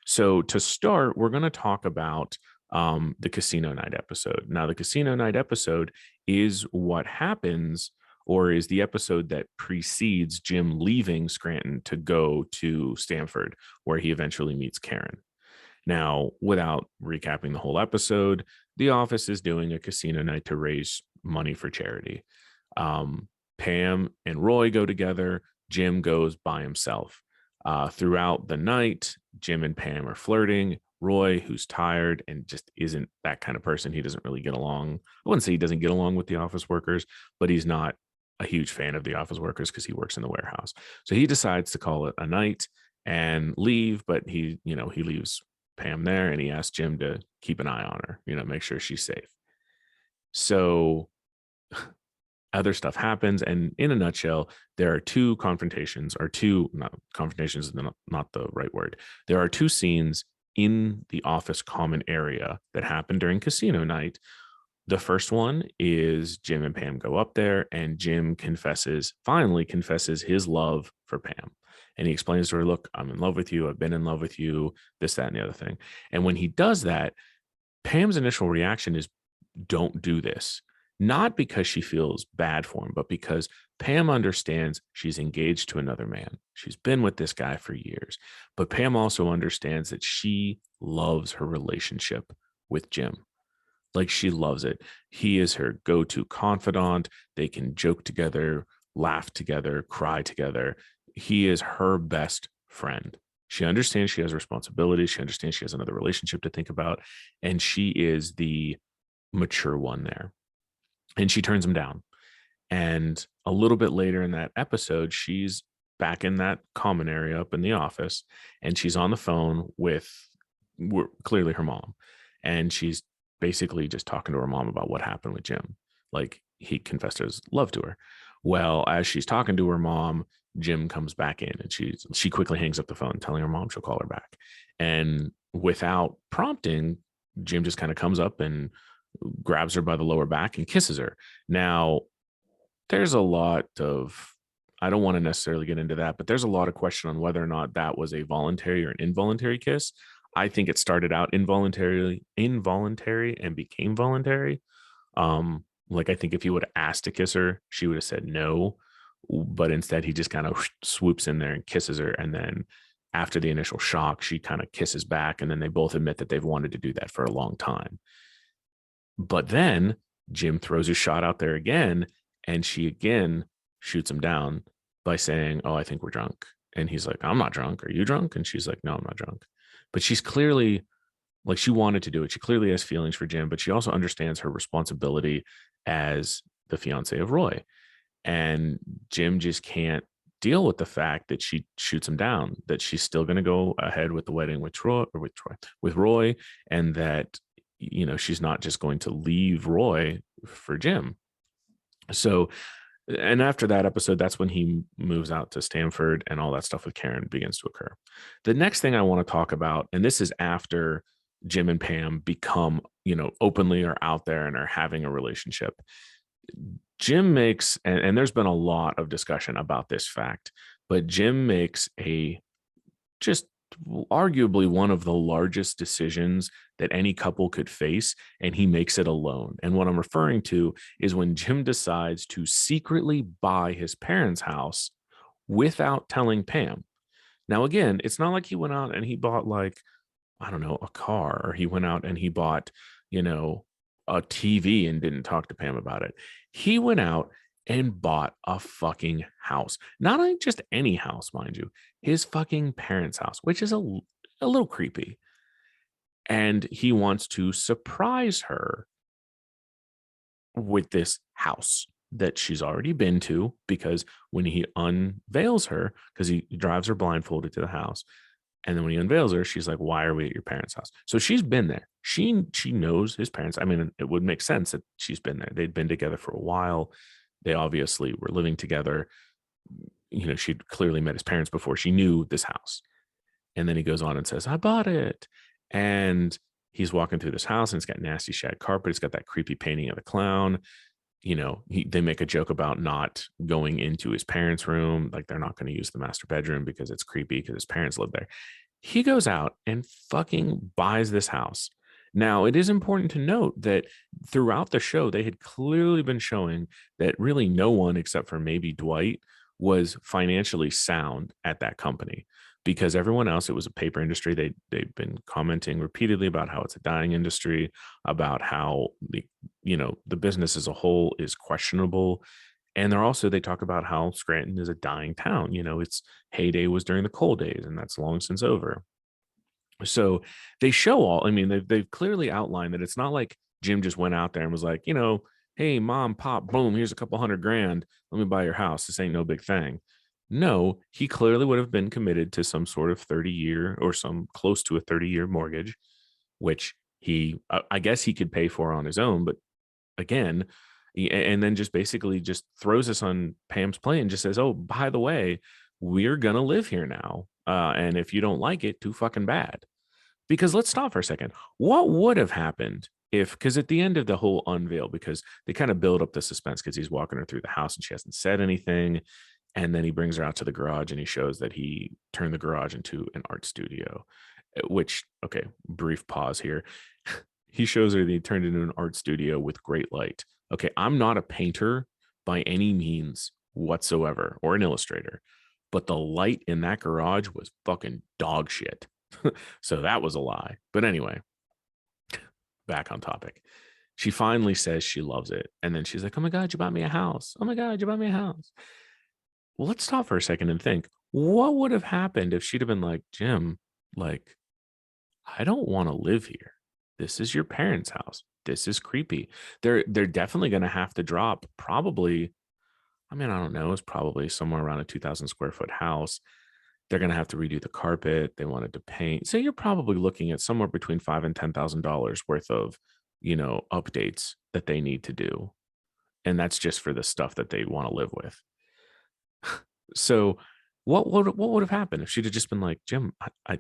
So to start, we're going to talk about the casino night episode. Now, the casino night episode is what happens, or is the episode that precedes Jim leaving Scranton to go to Stanford, where he eventually meets Karen. Now, without recapping the whole episode, the office is doing a casino night to raise money for charity. Pam and Roy go together. Jim goes by himself. Throughout the night, Jim and Pam are flirting. Roy, who's tired and just isn't that kind of person, he doesn't really get along. I wouldn't say he doesn't get along with the office workers, but he's not a huge fan of the office workers because he works in the warehouse. So he decides to call it a night and leave, but he leaves Pam there and he asks Jim to keep an eye on her, make sure she's safe. So other stuff happens, and in a nutshell, there are two confrontations, or not confrontations is not the right word. There are two scenes in the office common area that happened during casino night. The first one is Jim and Pam go up there, and Jim finally confesses his love for Pam. And he explains to her, look, I'm in love with you. I've been in love with you, this, that, and the other thing. And when he does that, Pam's initial reaction is, don't do this. Not because she feels bad for him, but because Pam understands she's engaged to another man. She's been with this guy for years. But Pam also understands that she loves her relationship with Jim. Like, she loves it. He is her go-to confidant. They can joke together, laugh together, cry together. He is her best friend. She understands she has responsibilities. She understands she has another relationship to think about. And she is the mature one there. And she turns him down. And a little bit later in that episode, she's back in that common area up in the office. And she's on the phone with clearly her mom. And she's basically just talking to her mom about what happened with Jim. Like, he confessed his love to her. Well, as she's talking to her mom, Jim comes back in, and she quickly hangs up the phone, telling her mom she'll call her back. And without prompting, Jim just kind of comes up and grabs her by the lower back and kisses her. Now, there's a lot of, I don't want to necessarily get into that, but there's a lot of question on whether or not that was a voluntary or an involuntary kiss. I think it started out involuntary and became voluntary. Like, I think if he would have asked to kiss her, she would have said no, but instead he just kind of swoops in there and kisses her. And then after the initial shock, she kind of kisses back, and then they both admit that they've wanted to do that for a long time. But then Jim throws his shot out there again, and she again shoots him down by saying, oh, I think we're drunk. And he's like, I'm not drunk. Are you drunk? And she's like, no, I'm not drunk. But she's clearly, like, she wanted to do it. She clearly has feelings for Jim, but she also understands her responsibility as the fiance of Roy. And Jim just can't deal with the fact that she shoots him down, that she's still going to go ahead with the wedding with Roy, and that, you know, she's not just going to leave Roy for Jim. So, and after that episode, that's when he moves out to Stanford, and all that stuff with Karen begins to occur. The next thing I want to talk about, and this is after Jim and Pam become, you know, openly are out there and are having a relationship. Jim makes, and there's been a lot of discussion about this fact, but Jim makes a just arguably one of the largest decisions that any couple could face, and he makes it alone. And what I'm referring to is when Jim decides to secretly buy his parents' house without telling Pam. Now, again, it's not like he went out and he bought, like, I don't know, a car, or he went out and he bought, you know, a TV and didn't talk to Pam about it. He went out and bought a fucking house. Not just any house, mind you, his fucking parents' house, which is a little creepy. And he wants to surprise her with this house that she's already been to, because when he unveils her, because he drives her blindfolded to the house, and then when he unveils her, she's like, why are we at your parents' house? So she's been there. She knows his parents. I mean, it would make sense that she's been there. They'd been together for a while. They obviously were living together. You know, she'd clearly met his parents before she knew this house. And then he goes on and says, I bought it. And he's walking through this house, and it's got nasty shag carpet. It's got that creepy painting of the clown. You know, they make a joke about not going into his parents' room. Like, they're not going to use the master bedroom because it's creepy because his parents live there. He goes out and fucking buys this house. Now, it is important to note that throughout the show, they had clearly been showing that really no one except for maybe Dwight was financially sound at that company, because everyone else, it was a paper industry. They've been commenting repeatedly about how it's a dying industry, about how the business as a whole is questionable. And they talk about how Scranton is a dying town. You know, its heyday was during the coal days, and that's long since over. So they show they've clearly outlined that it's not like Jim just went out there and was like, you know, hey, mom, pop, boom, here's a couple $100,000. Let me buy your house. This ain't no big thing. No, he clearly would have been committed to some sort of 30-year or some close to a 30-year mortgage, which I guess he could pay for on his own. But again, and then just basically just throws us on Pam's plate and just says, oh, by the way, we're going to live here now. And if you don't like it, too fucking bad. Because let's stop for a second. What would have happened if, because at the end of the whole unveil, because they kind of build up the suspense because he's walking her through the house and she hasn't said anything. And then he brings her out to the garage and he shows that he turned the garage into an art studio, which, okay, brief pause here. He shows her that he turned it into an art studio with great light. Okay, I'm not a painter by any means whatsoever or an illustrator, but the light in that garage was fucking dog shit. So that was a lie. But anyway, back on topic. She finally says she loves it. And then she's like, oh my God, you bought me a house. Oh my God, you bought me a house. Well, let's stop for a second and think, what would have happened if she'd have been like, Jim, like, I don't want to live here. This is your parents' house. This is creepy. They're definitely going to have to drop probably, I mean, I don't know, it's probably somewhere around a 2,000 square foot house. They're going to have to redo the carpet. They wanted to paint. So you're probably looking at somewhere between $5,000 and $10,000 worth of, updates that they need to do. And that's just for the stuff that they want to live with. So what would have happened if she'd have just been like, Jim, I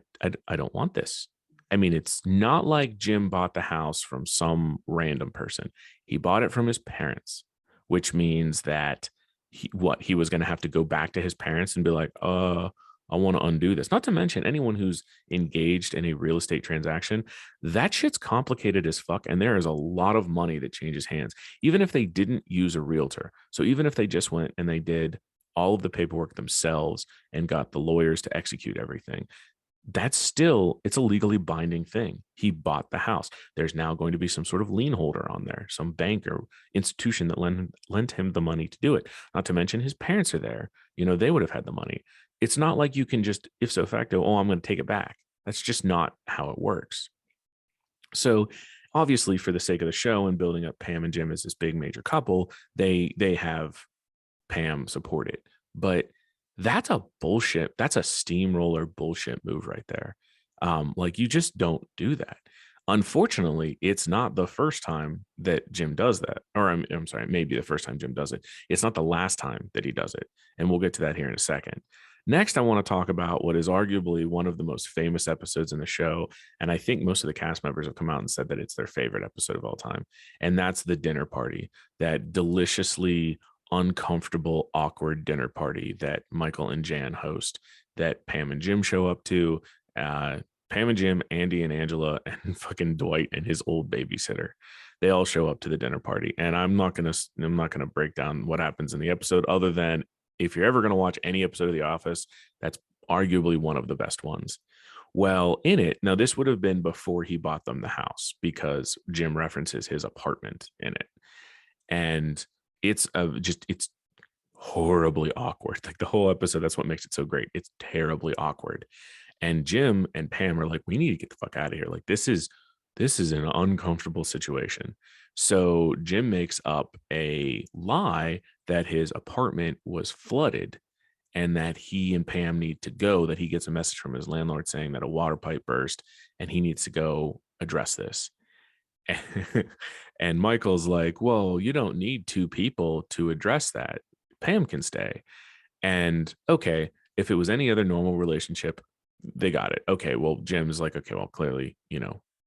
don't want this. I mean, it's not like Jim bought the house from some random person. He bought it from his parents, which means that he was going to have to go back to his parents and be like, I want to undo this. Not to mention anyone who's engaged in a real estate transaction, that shit's complicated as fuck. And there is a lot of money that changes hands, even if they didn't use a realtor. So even if they just went and they did all of the paperwork themselves and got the lawyers to execute everything, that's still, it's a legally binding thing. He bought the house. There's now going to be some sort of lien holder on there, some bank or institution that lent him the money to do it. Not to mention his parents are there. They would have had the money. It's not like you can just ipso facto, oh, I'm going to take it back. That's just not how it works. So obviously, for the sake of the show and building up Pam and Jim as this big major couple, they have Pam support it. But that's a bullshit. That's a steamroller bullshit move right there. Like, you just don't do that. Unfortunately, it's not the first time that Jim does that. Or I'm sorry, maybe the first time Jim does it. It's not the last time that he does it. And we'll get to that here in a second. Next, I want to talk about what is arguably one of the most famous episodes in the show. And I think most of the cast members have come out and said that it's their favorite episode of all time. And that's the dinner party, that deliciously uncomfortable, awkward dinner party that Michael and Jan host, that Pam and Jim show up to. Pam and Jim, Andy and Angela, and fucking Dwight and his old babysitter. They all show up to the dinner party. And I'm not gonna break down what happens in the episode, other than if you're ever going to watch any episode of The Office, that's arguably one of the best ones. Well, in it, now this would have been before he bought them the house, because Jim references his apartment in it. And it's it's horribly awkward. Like, the whole episode, that's what makes it so great. It's terribly awkward. And Jim and Pam are like, we need to get the fuck out of here. Like, this is an uncomfortable situation. So Jim makes up a lie that his apartment was flooded and that he and Pam need to go, that he gets a message from his landlord saying that a water pipe burst and he needs to go address this. And Michael's like, well, you don't need two people to address that. Pam can stay. And okay, if it was any other normal relationship, they got it. Okay, well, Jim's like, okay, well, clearly,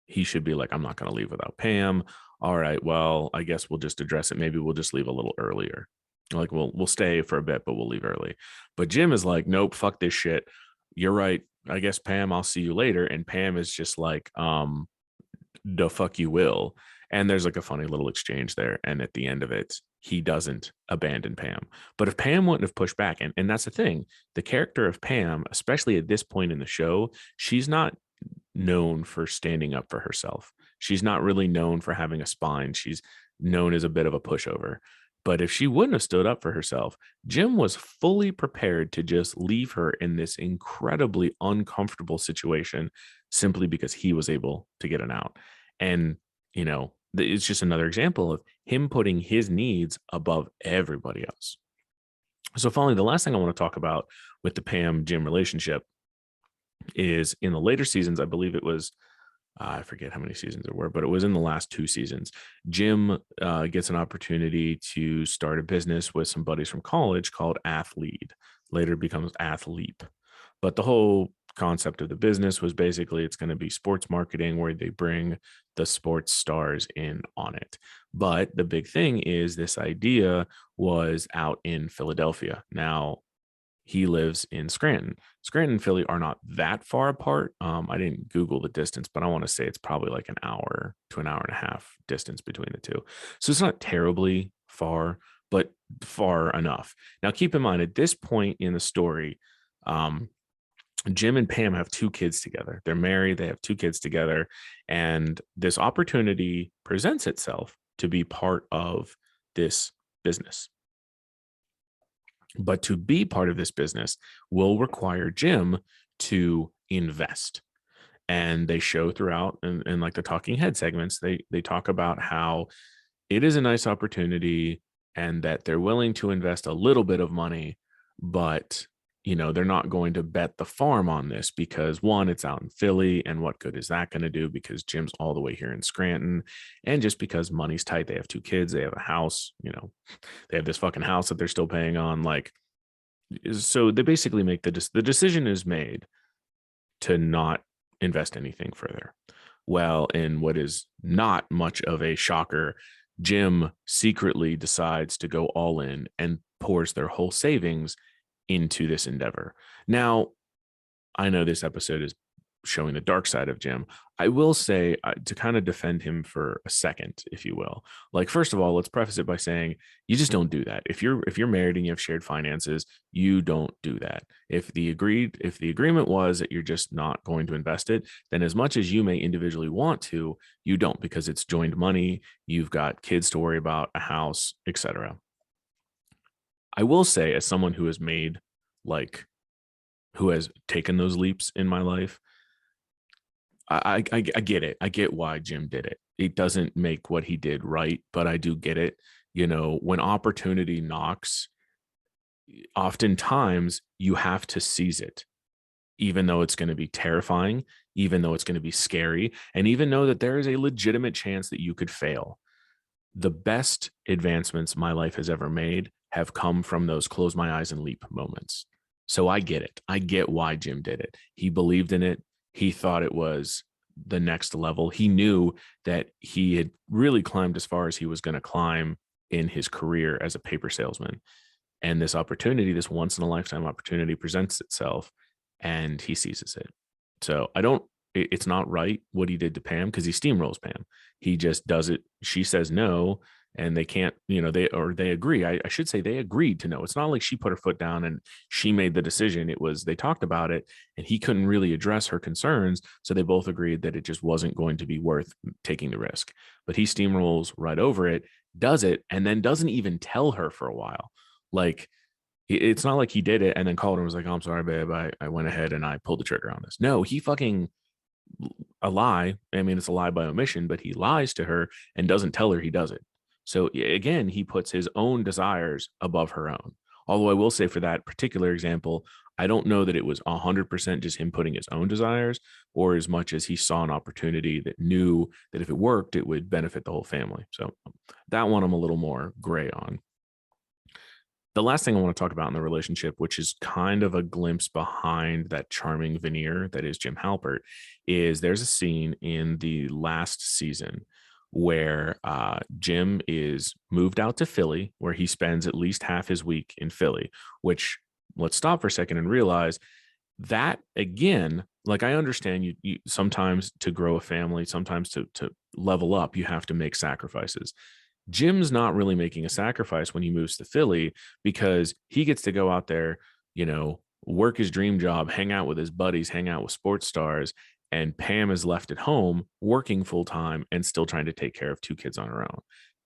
he should be like, I'm not going to leave without Pam. All right, well, I guess we'll just address it. Maybe we'll just leave a little earlier. Like, we'll stay for a bit, but we'll leave early. But Jim is like, nope, fuck this shit. You're right. I guess, Pam, I'll see you later. And Pam is just like, the fuck you will. And there's like a funny little exchange there. And at the end of it, he doesn't abandon Pam. But if Pam wouldn't have pushed back, and that's the thing, the character of Pam, especially at this point in the show, she's not known for standing up for herself. She's not really known for having a spine. She's known as a bit of a pushover. But if she wouldn't have stood up for herself, Jim was fully prepared to just leave her in this incredibly uncomfortable situation simply because he was able to get an out. And, it's just another example of him putting his needs above everybody else. So finally, the last thing I want to talk about with the Pam-Jim relationship is in the later seasons. I believe it was, I forget how many seasons there were, but it was in the last 2 seasons. Jim gets an opportunity to start a business with some buddies from college called Athlete. Later becomes Athleap. But the whole concept of the business was basically it's going to be sports marketing where they bring the sports stars in on it. But the big thing is this idea was out in Philadelphia. Now, he lives in Scranton. Scranton and Philly are not that far apart. I didn't Google the distance, but I want to say it's probably like an hour to an hour and a half distance between the two. So it's not terribly far, but far enough. Now, keep in mind, at this point in the story, Jim and Pam have 2 kids together. They're married, they have 2 kids together, and this opportunity presents itself to be part of this business. But to be part of this business will require Jim to invest. And they show throughout and like the talking head segments, they talk about how it is a nice opportunity and that they're willing to invest a little bit of money, but they're not going to bet the farm on this because one, it's out in Philly, and what good is that going to do because Jim's all the way here in Scranton, and just because money's tight, they have 2 kids, they have a house, they have this fucking house that they're still paying on, like, so they basically make the decision is made to not invest anything further. Well, in what is not much of a shocker, Jim secretly decides to go all in and pours their whole savings into this endeavor. Now, I know this episode is showing the dark side of Jim. I will say, to kind of defend him for a second, if you will. Like, first of all, let's preface it by saying you just don't do that. If you're married and you have shared finances, you don't do that. If the agreement was that you're just not going to invest it, then as much as you may individually want to, you don't, because it's joined money. You've got kids to worry about, a house, etc. I will say, as someone who has taken those leaps in my life, I get it. I get why Jim did it. It doesn't make what he did right, but I do get it. When opportunity knocks, oftentimes you have to seize it, even though it's going to be terrifying, even though it's going to be scary, and even know that there is a legitimate chance that you could fail. The best advancements my life has ever made have come from those close my eyes and leap moments. So I get it. I get why Jim did it. He believed in it. He thought it was the next level. He knew that he had really climbed as far as he was going to climb in his career as a paper salesman. And this opportunity, this once in a lifetime opportunity, presents itself and he seizes it. So it's not right what he did to Pam, because he steamrolls Pam. He just does it. She says no, and they can't, they agree. I should say they agreed to no. It's not like she put her foot down and she made the decision. It was, they talked about it and he couldn't really address her concerns. So they both agreed that it just wasn't going to be worth taking the risk. But he steamrolls right over it, does it, and then doesn't even tell her for a while. Like, it's not like he did it and then called her and was like, "Oh, I'm sorry, babe. I went ahead and I pulled the trigger on this." No, he fucking, a lie. I mean, it's a lie by omission, but he lies to her and doesn't tell her he does it. So again, he puts his own desires above her own. Although I will say, for that particular example, I don't know that it was 100% just him putting his own desires, or as much as he saw an opportunity that knew that if it worked, it would benefit the whole family. So that one I'm a little more gray on. The last thing I want to talk about in the relationship, which is kind of a glimpse behind that charming veneer that is Jim Halpert, is there's a scene in the last season where Jim is moved out to Philly, where he spends at least half his week in Philly, which, let's stop for a second and realize that, again, like, I understand you sometimes to grow a family, sometimes to level up, you have to make sacrifices. Jim's not really making a sacrifice when he moves to Philly, because he gets to go out there, work his dream job, hang out with his buddies, hang out with sports stars, and Pam is left at home working full time and still trying to take care of 2 kids on her own.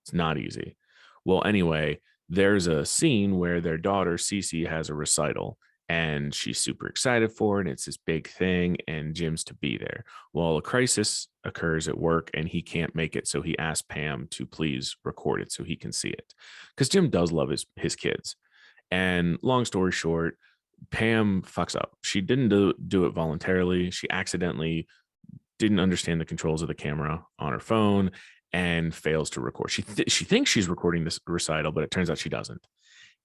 It's not easy. Well, anyway, there's a scene where their daughter, Cece, has a recital and she's super excited for it. It's this big thing and Jim's to be there. Well, a crisis occurs at work and he can't make it. So he asks Pam to please record it so he can see it, because Jim does love his kids. And long story short, Pam fucks up. She didn't do it voluntarily. She accidentally didn't understand the controls of the camera on her phone and fails to record. She thinks she's recording this recital, but it turns out she doesn't.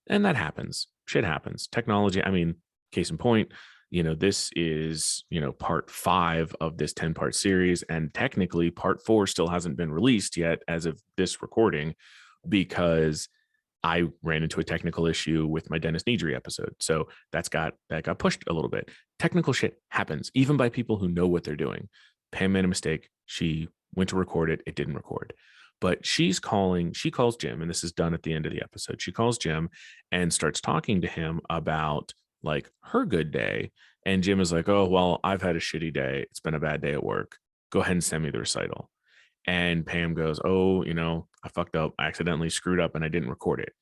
And that happens. Shit happens. Technology, I mean, case in point, this is, part 5 of this 10-part series. And technically part 4 still hasn't been released yet as of this recording, because I ran into a technical issue with my Dennis Nedry episode. So that got pushed a little bit. Technical shit happens, even by people who know what they're doing. Pam made a mistake. She went to record it. It didn't record. But she calls Jim, and this is done at the end of the episode. She calls Jim and starts talking to him about like her good day. And Jim is like, oh, well, I've had a shitty day. It's been a bad day at work. Go ahead and send me the recital. And Pam goes, oh, I fucked up. I accidentally screwed up and I didn't record it.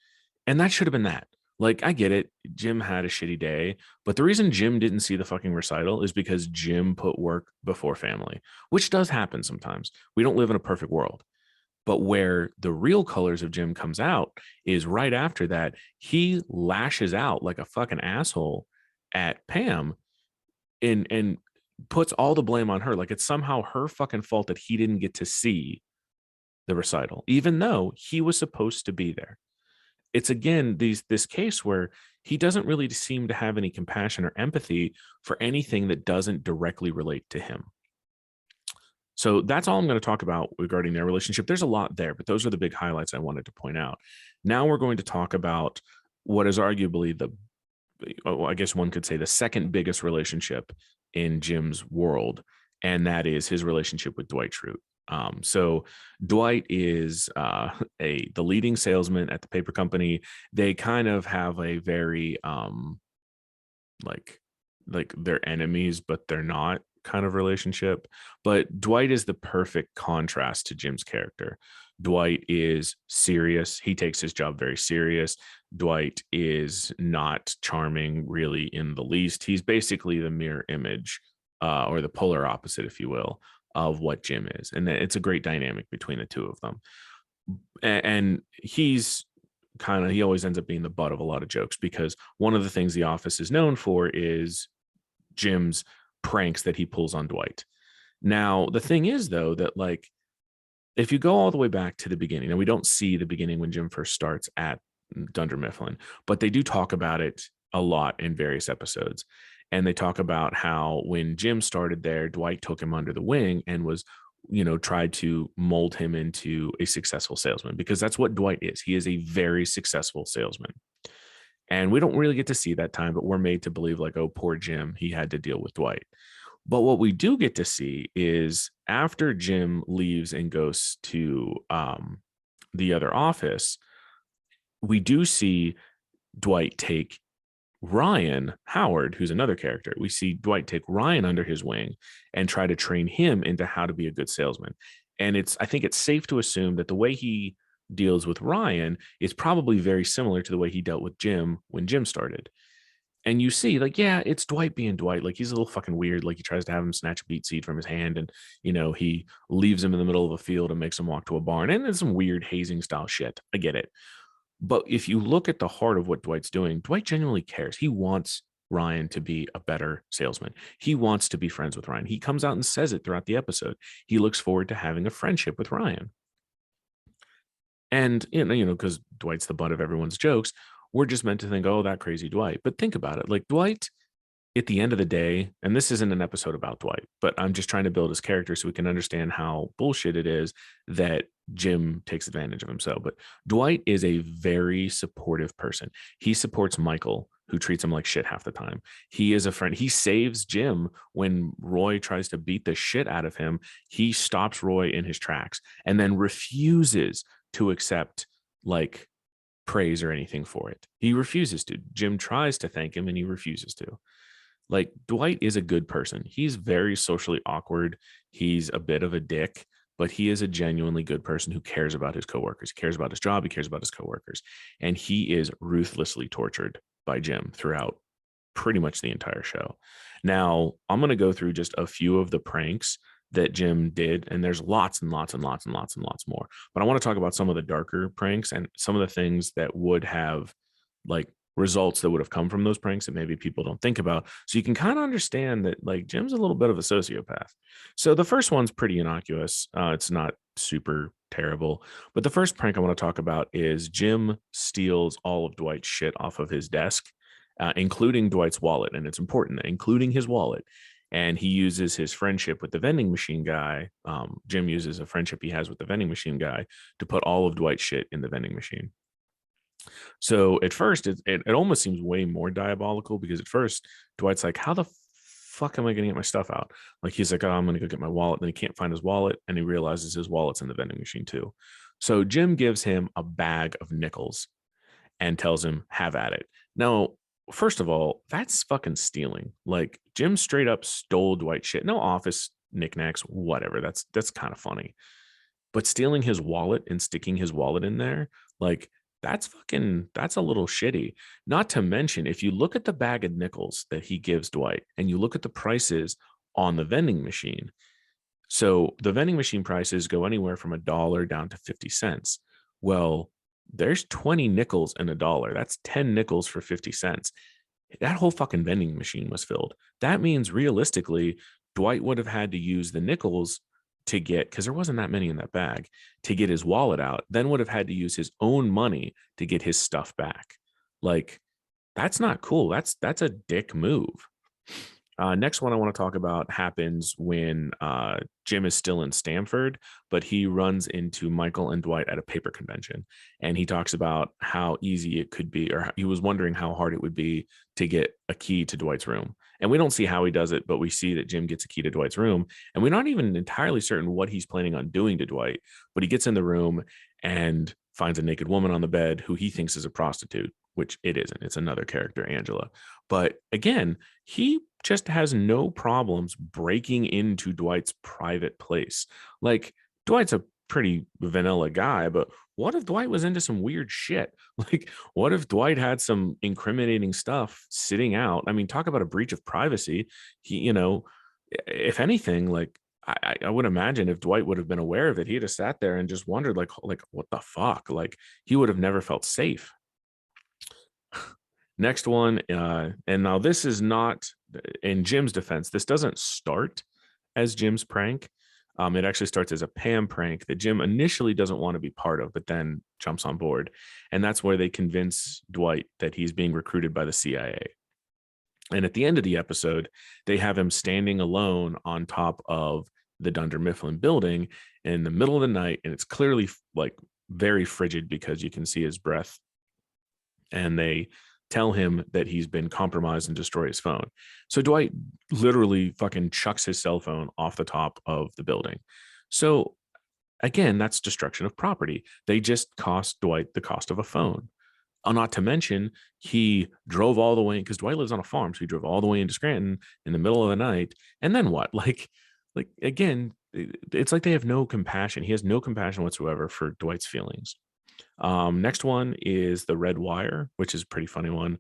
And that should have been that. Like, I get it. Jim had a shitty day. But the reason Jim didn't see the fucking recital is because Jim put work before family, which does happen sometimes. We don't live in a perfect world. But where the real colors of Jim comes out is right after that, he lashes out like a fucking asshole at Pam and puts all the blame on her. Like it's somehow her fucking fault that he didn't get to see the recital, even though he was supposed to be there. It's again, this case where he doesn't really seem to have any compassion or empathy for anything that doesn't directly relate to him. So that's all I'm going to talk about regarding their relationship. There's a lot there, but those are the big highlights I wanted to point out. Now we're going to talk about what is arguably I guess one could say the second biggest relationship in Jim's world, and that is his relationship with Dwight Schrute. So Dwight is the leading salesman at the paper company. They kind of have a very like they're enemies, but they're not kind of relationship. But Dwight is the perfect contrast to Jim's character. Dwight is serious. He takes his job very serious. Dwight is not charming really in the least. He's basically the mirror image or the polar opposite, if you will, of what Jim is. And it's a great dynamic between the two of them. And he always ends up being the butt of a lot of jokes, because one of the things the office is known for is Jim's pranks that he pulls on Dwight. Now, the thing is, though, that like, if you go all the way back to the beginning, and we don't see the beginning when Jim first starts at Dunder Mifflin, but they do talk about it a lot in various episodes. And they talk about how when Jim started there, Dwight took him under the wing and was, tried to mold him into a successful salesman, because that's what Dwight is. He is a very successful salesman. And we don't really get to see that time, but we're made to believe like, oh, poor Jim, he had to deal with Dwight. But what we do get to see is after Jim leaves and goes to the other office, we do see Dwight take Ryan Howard, who's another character. We see Dwight take Ryan under his wing and try to train him into how to be a good salesman. And I think it's safe to assume that the way he deals with Ryan is probably very similar to the way he dealt with Jim when Jim started. And you see, like, yeah, it's Dwight being Dwight. Like, he's a little fucking weird. Like, he tries to have him snatch a beet seed from his hand, and, he leaves him in the middle of a field and makes him walk to a barn. And it's some weird hazing style shit. I get it. But if you look at the heart of what Dwight's doing, Dwight genuinely cares. He wants Ryan to be a better salesman. He wants to be friends with Ryan. He comes out and says it throughout the episode. He looks forward to having a friendship with Ryan. And, because Dwight's the butt of everyone's jokes, we're just meant to think, oh, that crazy Dwight. But think about it. Like, Dwight, at the end of the day, and this isn't an episode about Dwight, but I'm just trying to build his character so we can understand how bullshit it is that Jim takes advantage of himself. But Dwight is a very supportive person. He supports Michael, who treats him like shit half the time. He is a friend. He saves Jim when Roy tries to beat the shit out of him. He stops Roy in his tracks and then refuses to accept like praise or anything for it. He refuses to. Jim tries to thank him and he refuses to. Like, Dwight is a good person. He's very socially awkward. He's a bit of a dick, but he is a genuinely good person who cares about his coworkers. He cares about his job. He cares about his coworkers. And he is ruthlessly tortured by Jim throughout pretty much the entire show. Now, I'm going to go through just a few of the pranks that Jim did, and there's lots and lots and lots and lots and lots more. But I want to talk about some of the darker pranks and some of the things that would have like results that would have come from those pranks that maybe people don't think about. So you can kind of understand that like Jim's a little bit of a sociopath. So the first one's pretty innocuous. It's not super terrible. But the first prank I want to talk about is Jim steals all of Dwight's shit off of his desk including Dwight's wallet. And it's important, including his wallet. And he uses his friendship with the vending machine guy. Jim uses a friendship he has with the vending machine guy to put all of Dwight's shit in the vending machine. So at first, it almost seems way more diabolical, because at first Dwight's like, how the fuck am I going to get my stuff out? Like, he's like, oh, I'm going to go get my wallet. Then he can't find his wallet, and he realizes his wallet's in the vending machine too. So Jim gives him a bag of nickels and tells him, have at it. Now, first of all, that's fucking stealing. Like, Jim straight up stole Dwight's shit. No office knickknacks, whatever. That's kind of funny. But stealing his wallet and sticking his wallet in there, like, that's a little shitty. Not to mention, if you look at the bag of nickels that he gives Dwight and you look at the prices on the vending machine, so the vending machine prices go anywhere from $1 down to 50 cents. Well, there's 20 nickels in $1. That's 10 nickels for 50 cents. That whole fucking vending machine was filled. That means realistically, Dwight would have had to use the nickels to get, because there wasn't that many in that bag, to get his wallet out, then would have had to use his own money to get his stuff back. Like, that's not cool. That's a dick move. Next one I want to talk about happens when Jim is still in Stamford, but he runs into Michael and Dwight at a paper convention. And he talks about how easy it could be, or he was wondering how hard it would be to get a key to Dwight's room. And we don't see how he does it, but we see that Jim gets a key to Dwight's room. And we're not even entirely certain what he's planning on doing to Dwight, but he gets in the room and finds a naked woman on the bed who he thinks is a prostitute, which it isn't. It's another character, Angela. But again, he just has no problems breaking into Dwight's private place. Like, Dwight's a pretty vanilla guy, but what if Dwight was into some weird shit? Like, what if Dwight had some incriminating stuff sitting out? I mean, talk about a breach of privacy. He, if anything, like, I would imagine if Dwight would have been aware of it, he'd have sat there and just wondered, like what the fuck? Like, he would have never felt safe. Next one, and now this is not, in Jim's defense, this doesn't start as Jim's prank. It actually starts as a Pam prank that Jim initially doesn't want to be part of, but then jumps on board. And that's where they convince Dwight that he's being recruited by the CIA. And at the end of the episode, they have him standing alone on top of the Dunder Mifflin building in the middle of the night. And it's clearly like very frigid because you can see his breath. And they tell him that he's been compromised and destroy his phone. So Dwight literally fucking chucks his cell phone off the top of the building. So again, that's destruction of property. They just cost Dwight the cost of a phone. Not to mention, he drove all the way, because Dwight lives on a farm, so he drove all the way into Scranton in the middle of the night. And then what? Like again, it's like they have no compassion. He has no compassion whatsoever for Dwight's feelings. Next one is the red wire, which is a pretty funny one.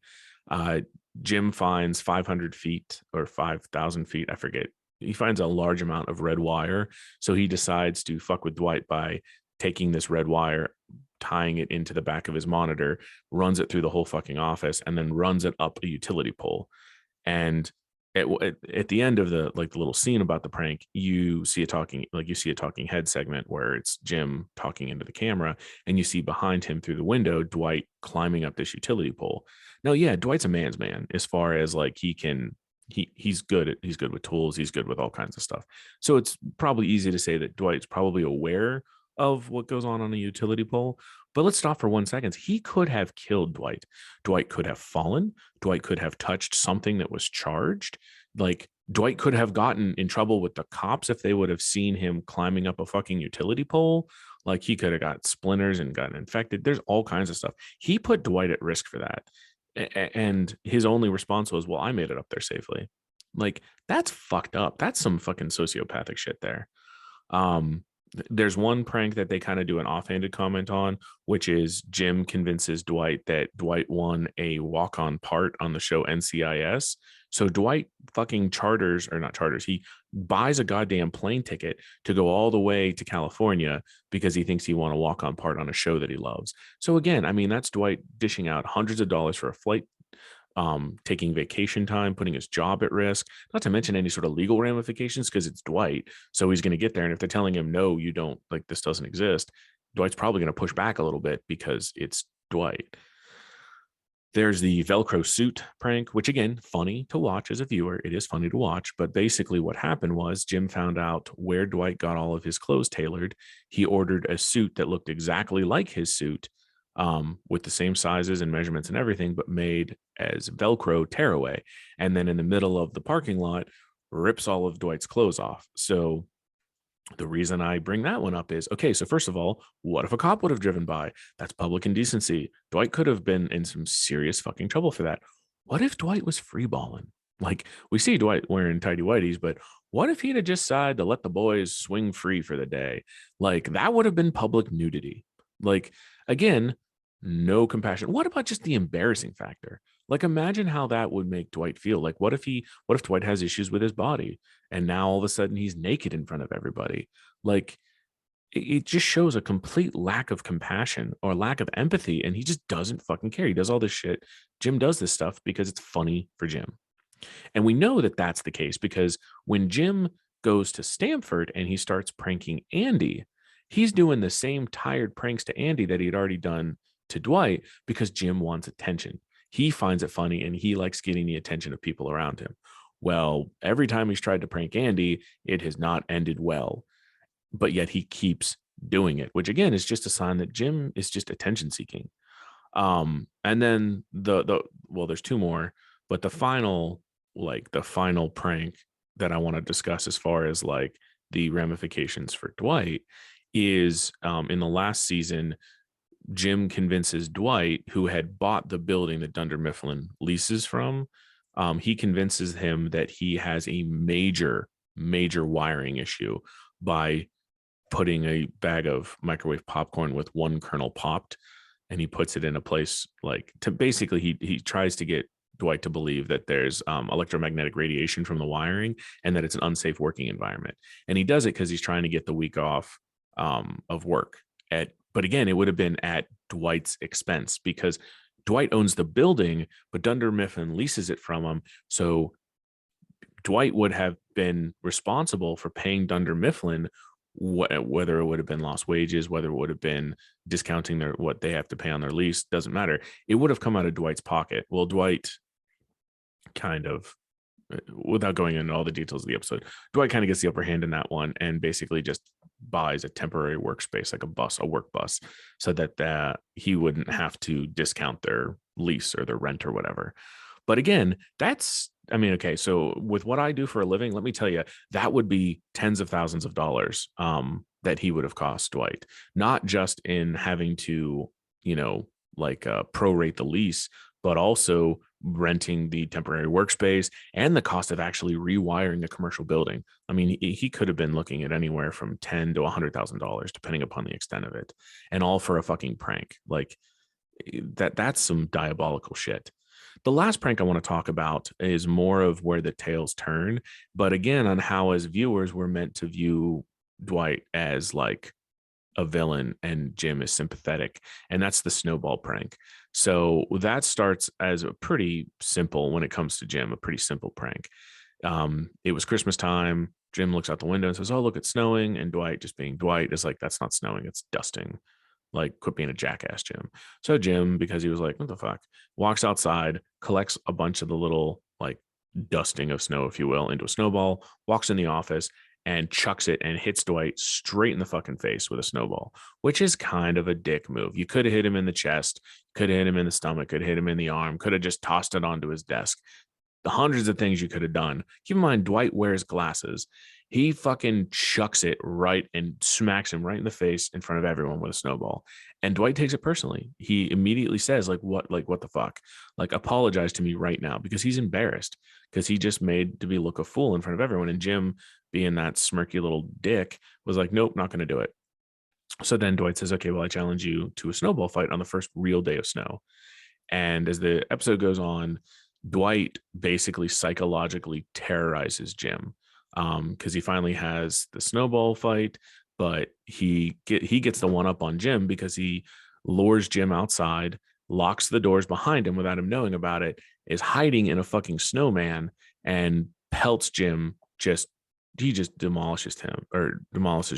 Jim finds 500 feet or 5,000 feet, I forget. He finds a large amount of red wire. So he decides to fuck with Dwight by taking this red wire, tying it into the back of his monitor, runs it through the whole fucking office, and then runs it up a utility pole. And at the end of the little scene about the prank, you see a talking head segment where it's Jim talking into the camera, and you see behind him through the window Dwight climbing up this utility pole. Now, yeah, Dwight's a man's man as far as like he's good with tools, he's good with all kinds of stuff. So it's probably easy to say that Dwight's probably aware of what goes on a utility pole. But let's stop for 1 second. He could have killed Dwight. Dwight could have fallen. Dwight could have touched something that was charged. Like, Dwight could have gotten in trouble with the cops if they would have seen him climbing up a fucking utility pole. Like, he could have got splinters and gotten infected. There's all kinds of stuff. He put Dwight at risk for that. And his only response was, well, I made it up there safely. Like, that's fucked up. That's some fucking sociopathic shit there. There's one prank that they kind of do an offhanded comment on, which is Jim convinces Dwight that Dwight won a walk-on part on the show NCIS. So Dwight fucking he buys a goddamn plane ticket to go all the way to California because he thinks he won a walk-on part on a show that he loves. So again, I mean, that's Dwight dishing out hundreds of dollars for a flight, taking vacation time, putting his job at risk, not to mention any sort of legal ramifications, because it's Dwight. So he's going to get there. And if they're telling him, no, you don't, like, this doesn't exist, Dwight's probably going to push back a little bit because it's Dwight. There's the Velcro suit prank, which again, funny to watch as a viewer. It is funny to watch. But basically, what happened was Jim found out where Dwight got all of his clothes tailored. He ordered a suit that looked exactly like his suit, with the same sizes and measurements and everything, but made as Velcro tearaway. And then in the middle of the parking lot, rips all of Dwight's clothes off. So the reason I bring that one up is okay. So, first of all, what if a cop would have driven by? That's public indecency. Dwight could have been in some serious fucking trouble for that. What if Dwight was freeballing? Like, we see Dwight wearing tidy whities, but what if he'd have just decided to let the boys swing free for the day? Like, that would have been public nudity. Like, again, no compassion. What about just the embarrassing factor? Like, imagine how that would make Dwight feel. Like, what if Dwight has issues with his body and now all of a sudden he's naked in front of everybody? Like, it just shows a complete lack of compassion or lack of empathy, and he just doesn't fucking care. He does all this shit. Jim does this stuff because it's funny for Jim. And we know that that's the case because when Jim goes to Stanford and he starts pranking Andy, he's doing the same tired pranks to Andy that he'd already done to Dwight because Jim wants attention. He finds it funny and he likes getting the attention of people around him. Well, every time he's tried to prank Andy, it has not ended well, but yet he keeps doing it, which again is just a sign that Jim is just attention seeking. And then well, there's two more, but the final prank that I want to discuss as far as like the ramifications for Dwight is in the last season, Jim convinces Dwight, who had bought the building that Dunder Mifflin leases from, he convinces him that he has a major wiring issue by putting a bag of microwave popcorn with one kernel popped, and he puts it in a place like to basically he tries to get Dwight to believe that there's electromagnetic radiation from the wiring and that it's an unsafe working environment. And he does it because he's trying to get the week off of work. But again, it would have been at Dwight's expense because Dwight owns the building, but Dunder Mifflin leases it from him. So Dwight would have been responsible for paying Dunder Mifflin, whether it would have been lost wages, whether it would have been discounting what they have to pay on their lease, doesn't matter. It would have come out of Dwight's pocket. Well, Dwight kind of, without going into all the details of the episode, Dwight kind of gets the upper hand in that one and basically just buys a temporary workspace, like a work bus, so that he wouldn't have to discount their lease or their rent or whatever. But again, okay, so with what I do for a living, let me tell you, that would be tens of thousands of dollars that he would have cost Dwight, not just in having to, prorate the lease, but also renting the temporary workspace and the cost of actually rewiring a commercial building. I mean, he could have been looking at anywhere from $10,000 to $100,000, depending upon the extent of it, and all for a fucking prank. Like that's some diabolical shit. The last prank I want to talk about is more of where the tails turn, but again, on how as viewers we're meant to view Dwight as like a villain and Jim is sympathetic, and that's the snowball prank. So that starts as a pretty simple, when it comes to Jim, a pretty simple prank. It was Christmas time. Jim looks out the window and says, "Oh, look, it's snowing." And Dwight, just being Dwight, is like, "That's not snowing, it's dusting. Like, quit being a jackass, Jim." So Jim, because he was like, "What the fuck," walks outside, collects a bunch of the little like dusting of snow, if you will, into a snowball, walks in the office and chucks it and hits Dwight straight in the fucking face with a snowball, which is kind of a dick move. You could have hit him in the chest, could have hit him in the stomach, could have hit him in the arm, could have just tossed it onto his desk. The hundreds of things you could have done. Keep in mind, Dwight wears glasses. He fucking chucks it right and smacks him right in the face in front of everyone with a snowball. And Dwight takes it personally. He immediately says, what the fuck? Like, apologize to me right now, because he's embarrassed because he just made to be look a fool in front of everyone. And Jim, being that smirky little dick, was like, "Nope, not going to do it." So then Dwight says, "Okay, well, I challenge you to a snowball fight on the first real day of snow." And as the episode goes on, Dwight basically psychologically terrorizes Jim because he finally has the snowball fight, but he gets the one up on Jim because he lures Jim outside, locks the doors behind him without him knowing about it, is hiding in a fucking snowman, and pelts Jim just demolishes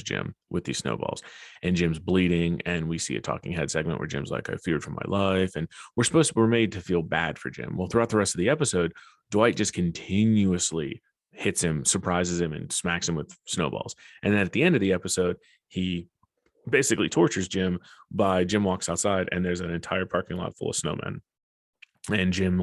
Jim with these snowballs, and Jim's bleeding, and we see a talking head segment where Jim's like, I feared for my life, and we're made to feel bad for Jim. Well, throughout the rest of the episode, Dwight just continuously hits him, surprises him, and smacks him with snowballs. And then at the end of the episode, he basically tortures Jim Jim walks outside, and there's an entire parking lot full of snowmen, and Jim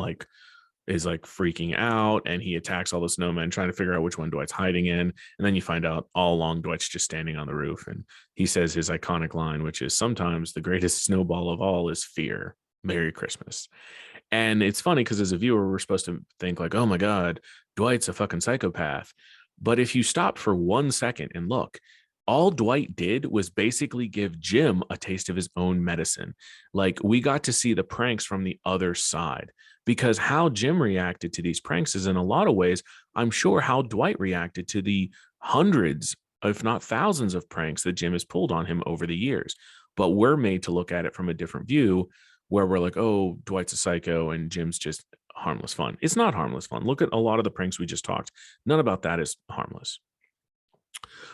is freaking out, and he attacks all the snowmen, trying to figure out which one Dwight's hiding in. And then you find out all along Dwight's just standing on the roof, and he says his iconic line, which is, sometimes the greatest snowball of all is fear. Merry Christmas. And it's funny because as a viewer, we're supposed to think like, oh my God, Dwight's a fucking psychopath. But if you stop for 1 second and look, all Dwight did was basically give Jim a taste of his own medicine. Like, we got to see the pranks from the other side, because how Jim reacted to these pranks is in a lot of ways, I'm sure, how Dwight reacted to the hundreds, if not thousands, of pranks that Jim has pulled on him over the years. But we're made to look at it from a different view, where we're like, oh, Dwight's a psycho and Jim's just harmless fun. It's not harmless fun. Look at a lot of the pranks we just talked. None about that is harmless.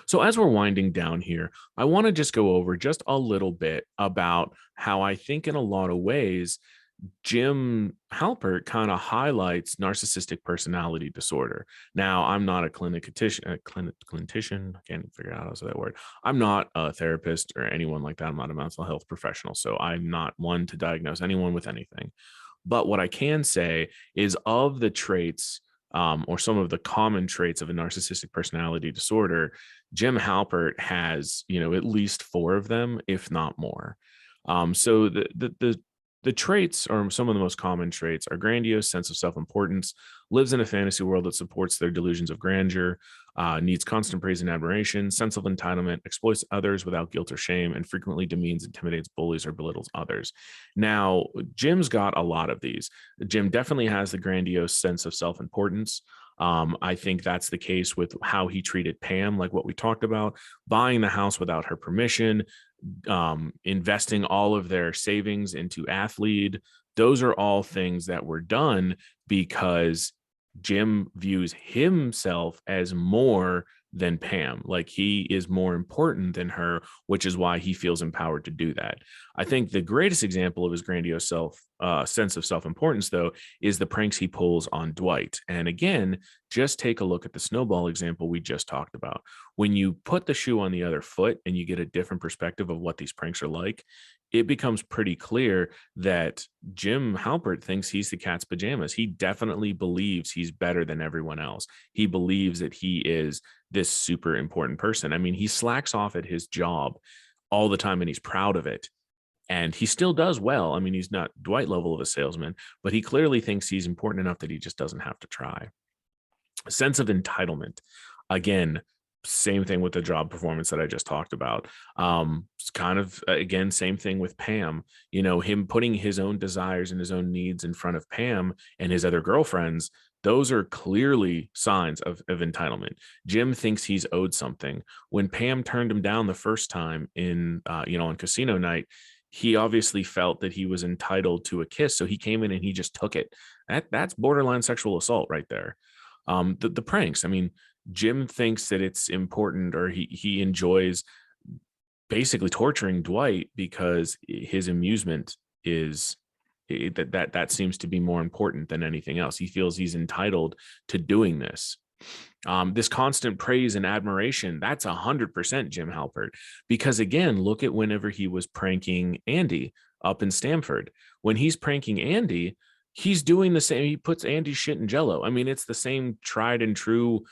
So as we're winding down here, I want to just go over just a little bit about how I think in a lot of ways, Jim Halpert kind of highlights narcissistic personality disorder. Now, I'm not a clinician. I can't even figure out how to say that word. I'm not a therapist or anyone like that. I'm not a mental health professional, so I'm not one to diagnose anyone with anything. But what I can say is, of the traits, or some of the common traits of a narcissistic personality disorder, Jim Halpert has, at least 4 of them, if not more. So the traits, or some of the most common traits, are grandiose sense of self-importance, lives in a fantasy world that supports their delusions of grandeur, needs constant praise and admiration, sense of entitlement, exploits others without guilt or shame, and frequently demeans, intimidates, bullies, or belittles others. Now, Jim's got a lot of these. Jim definitely has the grandiose sense of self-importance. I think that's the case with how he treated Pam, like what we talked about, buying the house without her permission, investing all of their savings into Athlete. Those are all things that were done because Jim views himself as more than Pam. Like, he is more important than her, which is why he feels empowered to do that. I think the greatest example of his grandiose sense of self-importance, though, is the pranks he pulls on Dwight. And again, just take a look at the snowball example we just talked about. When you put the shoe on the other foot and you get a different perspective of what these pranks are like, it becomes pretty clear that Jim Halpert thinks he's the cat's pajamas. He definitely believes he's better than everyone else. He believes that he is this super important person. I mean, he slacks off at his job all the time, and he's proud of it. And he still does well. I mean, he's not Dwight level of a salesman, but he clearly thinks he's important enough that he just doesn't have to try. A sense of entitlement. Again, same thing with the job performance that I just talked about. It's kind of, again, same thing with Pam, him putting his own desires and his own needs in front of Pam and his other girlfriends. Those are clearly signs of entitlement. Jim thinks he's owed something. When Pam turned him down the first time on casino night, he obviously felt that he was entitled to a kiss. So he came in and he just took it. That's borderline sexual assault right there. The pranks. I mean, Jim thinks that it's important, or he enjoys basically torturing Dwight because his amusement is that seems to be more important than anything else. He feels he's entitled to doing this. This constant praise and admiration, that's 100% Jim Halpert. Because again, look at whenever he was pranking Andy up in Stamford. When he's pranking Andy, he's doing the same. He puts Andy's shit in Jell-O. I mean, it's the same tried and true,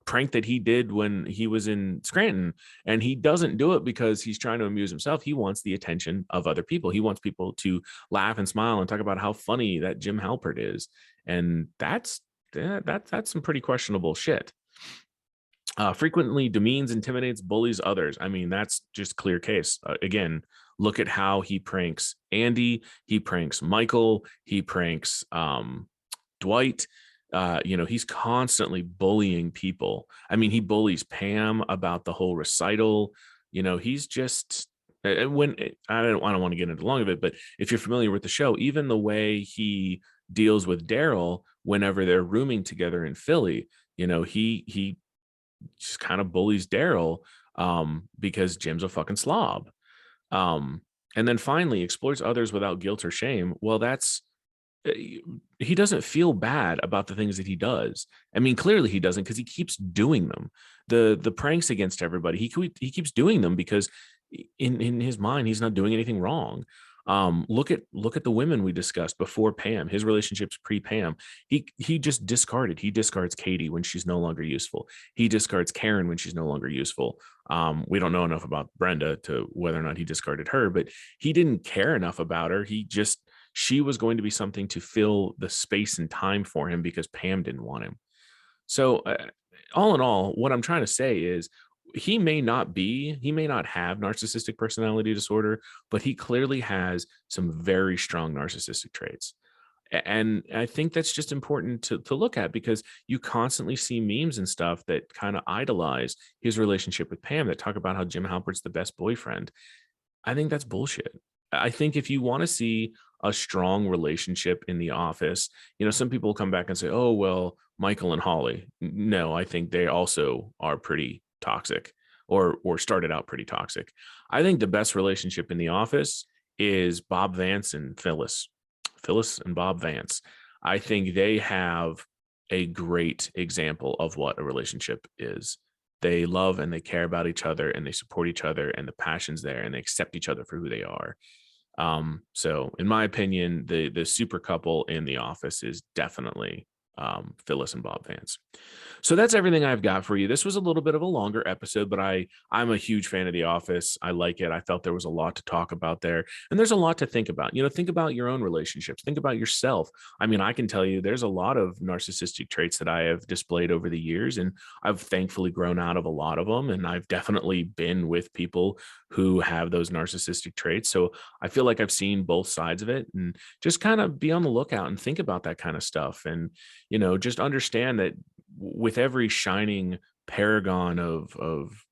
prank that he did when he was in Scranton. And he doesn't do it because he's trying to amuse himself. He wants the attention of other people. He wants people to laugh and smile and talk about how funny that Jim Halpert is. And that's some pretty questionable shit. Frequently demeans, intimidates, bullies others. I mean, that's just clear case. Again, look at how he pranks Andy. He pranks Michael. He pranks Dwight. He's constantly bullying people. I mean, he bullies Pam about the whole recital. He's just, when I don't want to get into long of it, but if you're familiar with the show, even the way he deals with Daryl whenever they're rooming together in Philly, he just kind of bullies Daryl because Jim's a fucking slob. Um, and then finally exploits others without guilt or shame. Well, that's he doesn't feel bad about the things that he does. I mean, clearly he doesn't, because he keeps doing them. The pranks against everybody, he keeps doing them because in his mind he's not doing anything wrong. Look at the women we discussed before Pam, his relationships pre Pam. He just discarded. He discards Katie when she's no longer useful. He discards Karen when she's no longer useful. We don't know enough about Brenda to whether or not he discarded her, but he didn't care enough about her. She was going to be something to fill the space and time for him because Pam didn't want him. So, all in all, what I'm trying to say is he may not have narcissistic personality disorder, but he clearly has some very strong narcissistic traits. And I think that's just important to look at, because you constantly see memes and stuff that kind of idolize his relationship with Pam, that talk about how Jim Halpert's the best boyfriend. I think that's bullshit. I think if you want to see a strong relationship in the office, some people come back and say, oh, well, Michael and Holly. No, I think they also are pretty toxic, or started out pretty toxic. I think the best relationship in the office is Bob Vance and Phyllis and Bob Vance. I think they have a great example of what a relationship is. They love and they care about each other, and they support each other, and the passion's there, and they accept each other for who they are. So in my opinion, the super couple in The Office is definitely Phyllis and Bob Vance. So that's everything I've got for you. This was a little bit of a longer episode, but I'm a huge fan of The Office. I like it. I felt there was a lot to talk about there, and there's a lot to think about. Think about your own relationships. Think about yourself. I mean, I can tell you there's a lot of narcissistic traits that I have displayed over the years, and I've thankfully grown out of a lot of them. And I've definitely been with people who have those narcissistic traits. So I feel like I've seen both sides of it, and just kind of be on the lookout and think about that kind of stuff. And, just understand that with every shining paragon of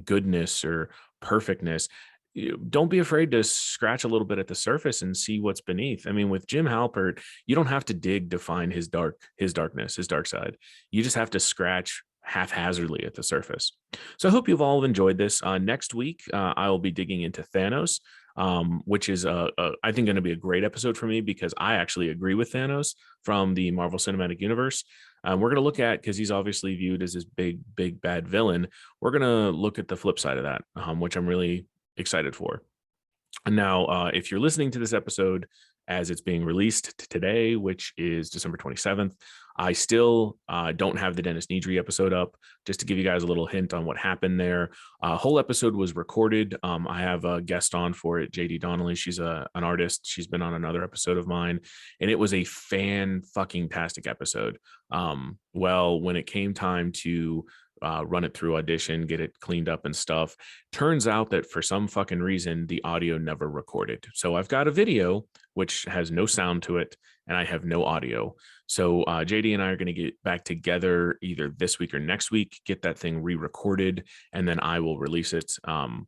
goodness or perfectness, don't be afraid to scratch a little bit at the surface and see what's beneath. I mean, with Jim Halpert, you don't have to dig to find his darkness, his dark side. You just have to scratch haphazardly at the surface. So I hope you've all enjoyed this. Next week, I will be digging into Thanos, which is, I think, going to be a great episode for me, because I actually agree with Thanos from the Marvel Cinematic Universe. We're going to look at, because he's obviously viewed as this big, big bad villain, we're going to look at the flip side of that, which I'm really excited for. And now, if you're listening to this episode as it's being released today, which is December 27th, I still don't have the Dennis Nedry episode up. Just to give you guys a little hint on what happened there. Whole episode was recorded. I have a guest on for it, JD Donnelly. She's an artist. She's been on another episode of mine, and it was a fan-fucking-tastic episode. Well, when it came time to run it through Audition, get it cleaned up and stuff, turns out that for some fucking reason, the audio never recorded. So I've got a video which has no sound to it, and I have no audio. So JD and I are going to get back together either this week or next week, get that thing re-recorded, and then I will release it. I'm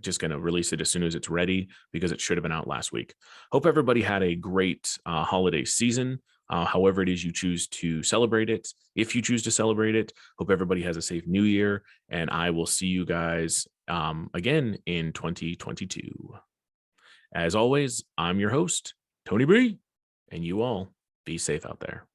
just going to release it as soon as it's ready, because it should have been out last week. Hope everybody had a great holiday season. However it is you choose to celebrate it. If you choose to celebrate it, hope everybody has a safe new year, and I will see you guys again in 2022. As always, I'm your host, Tony B, and you all be safe out there.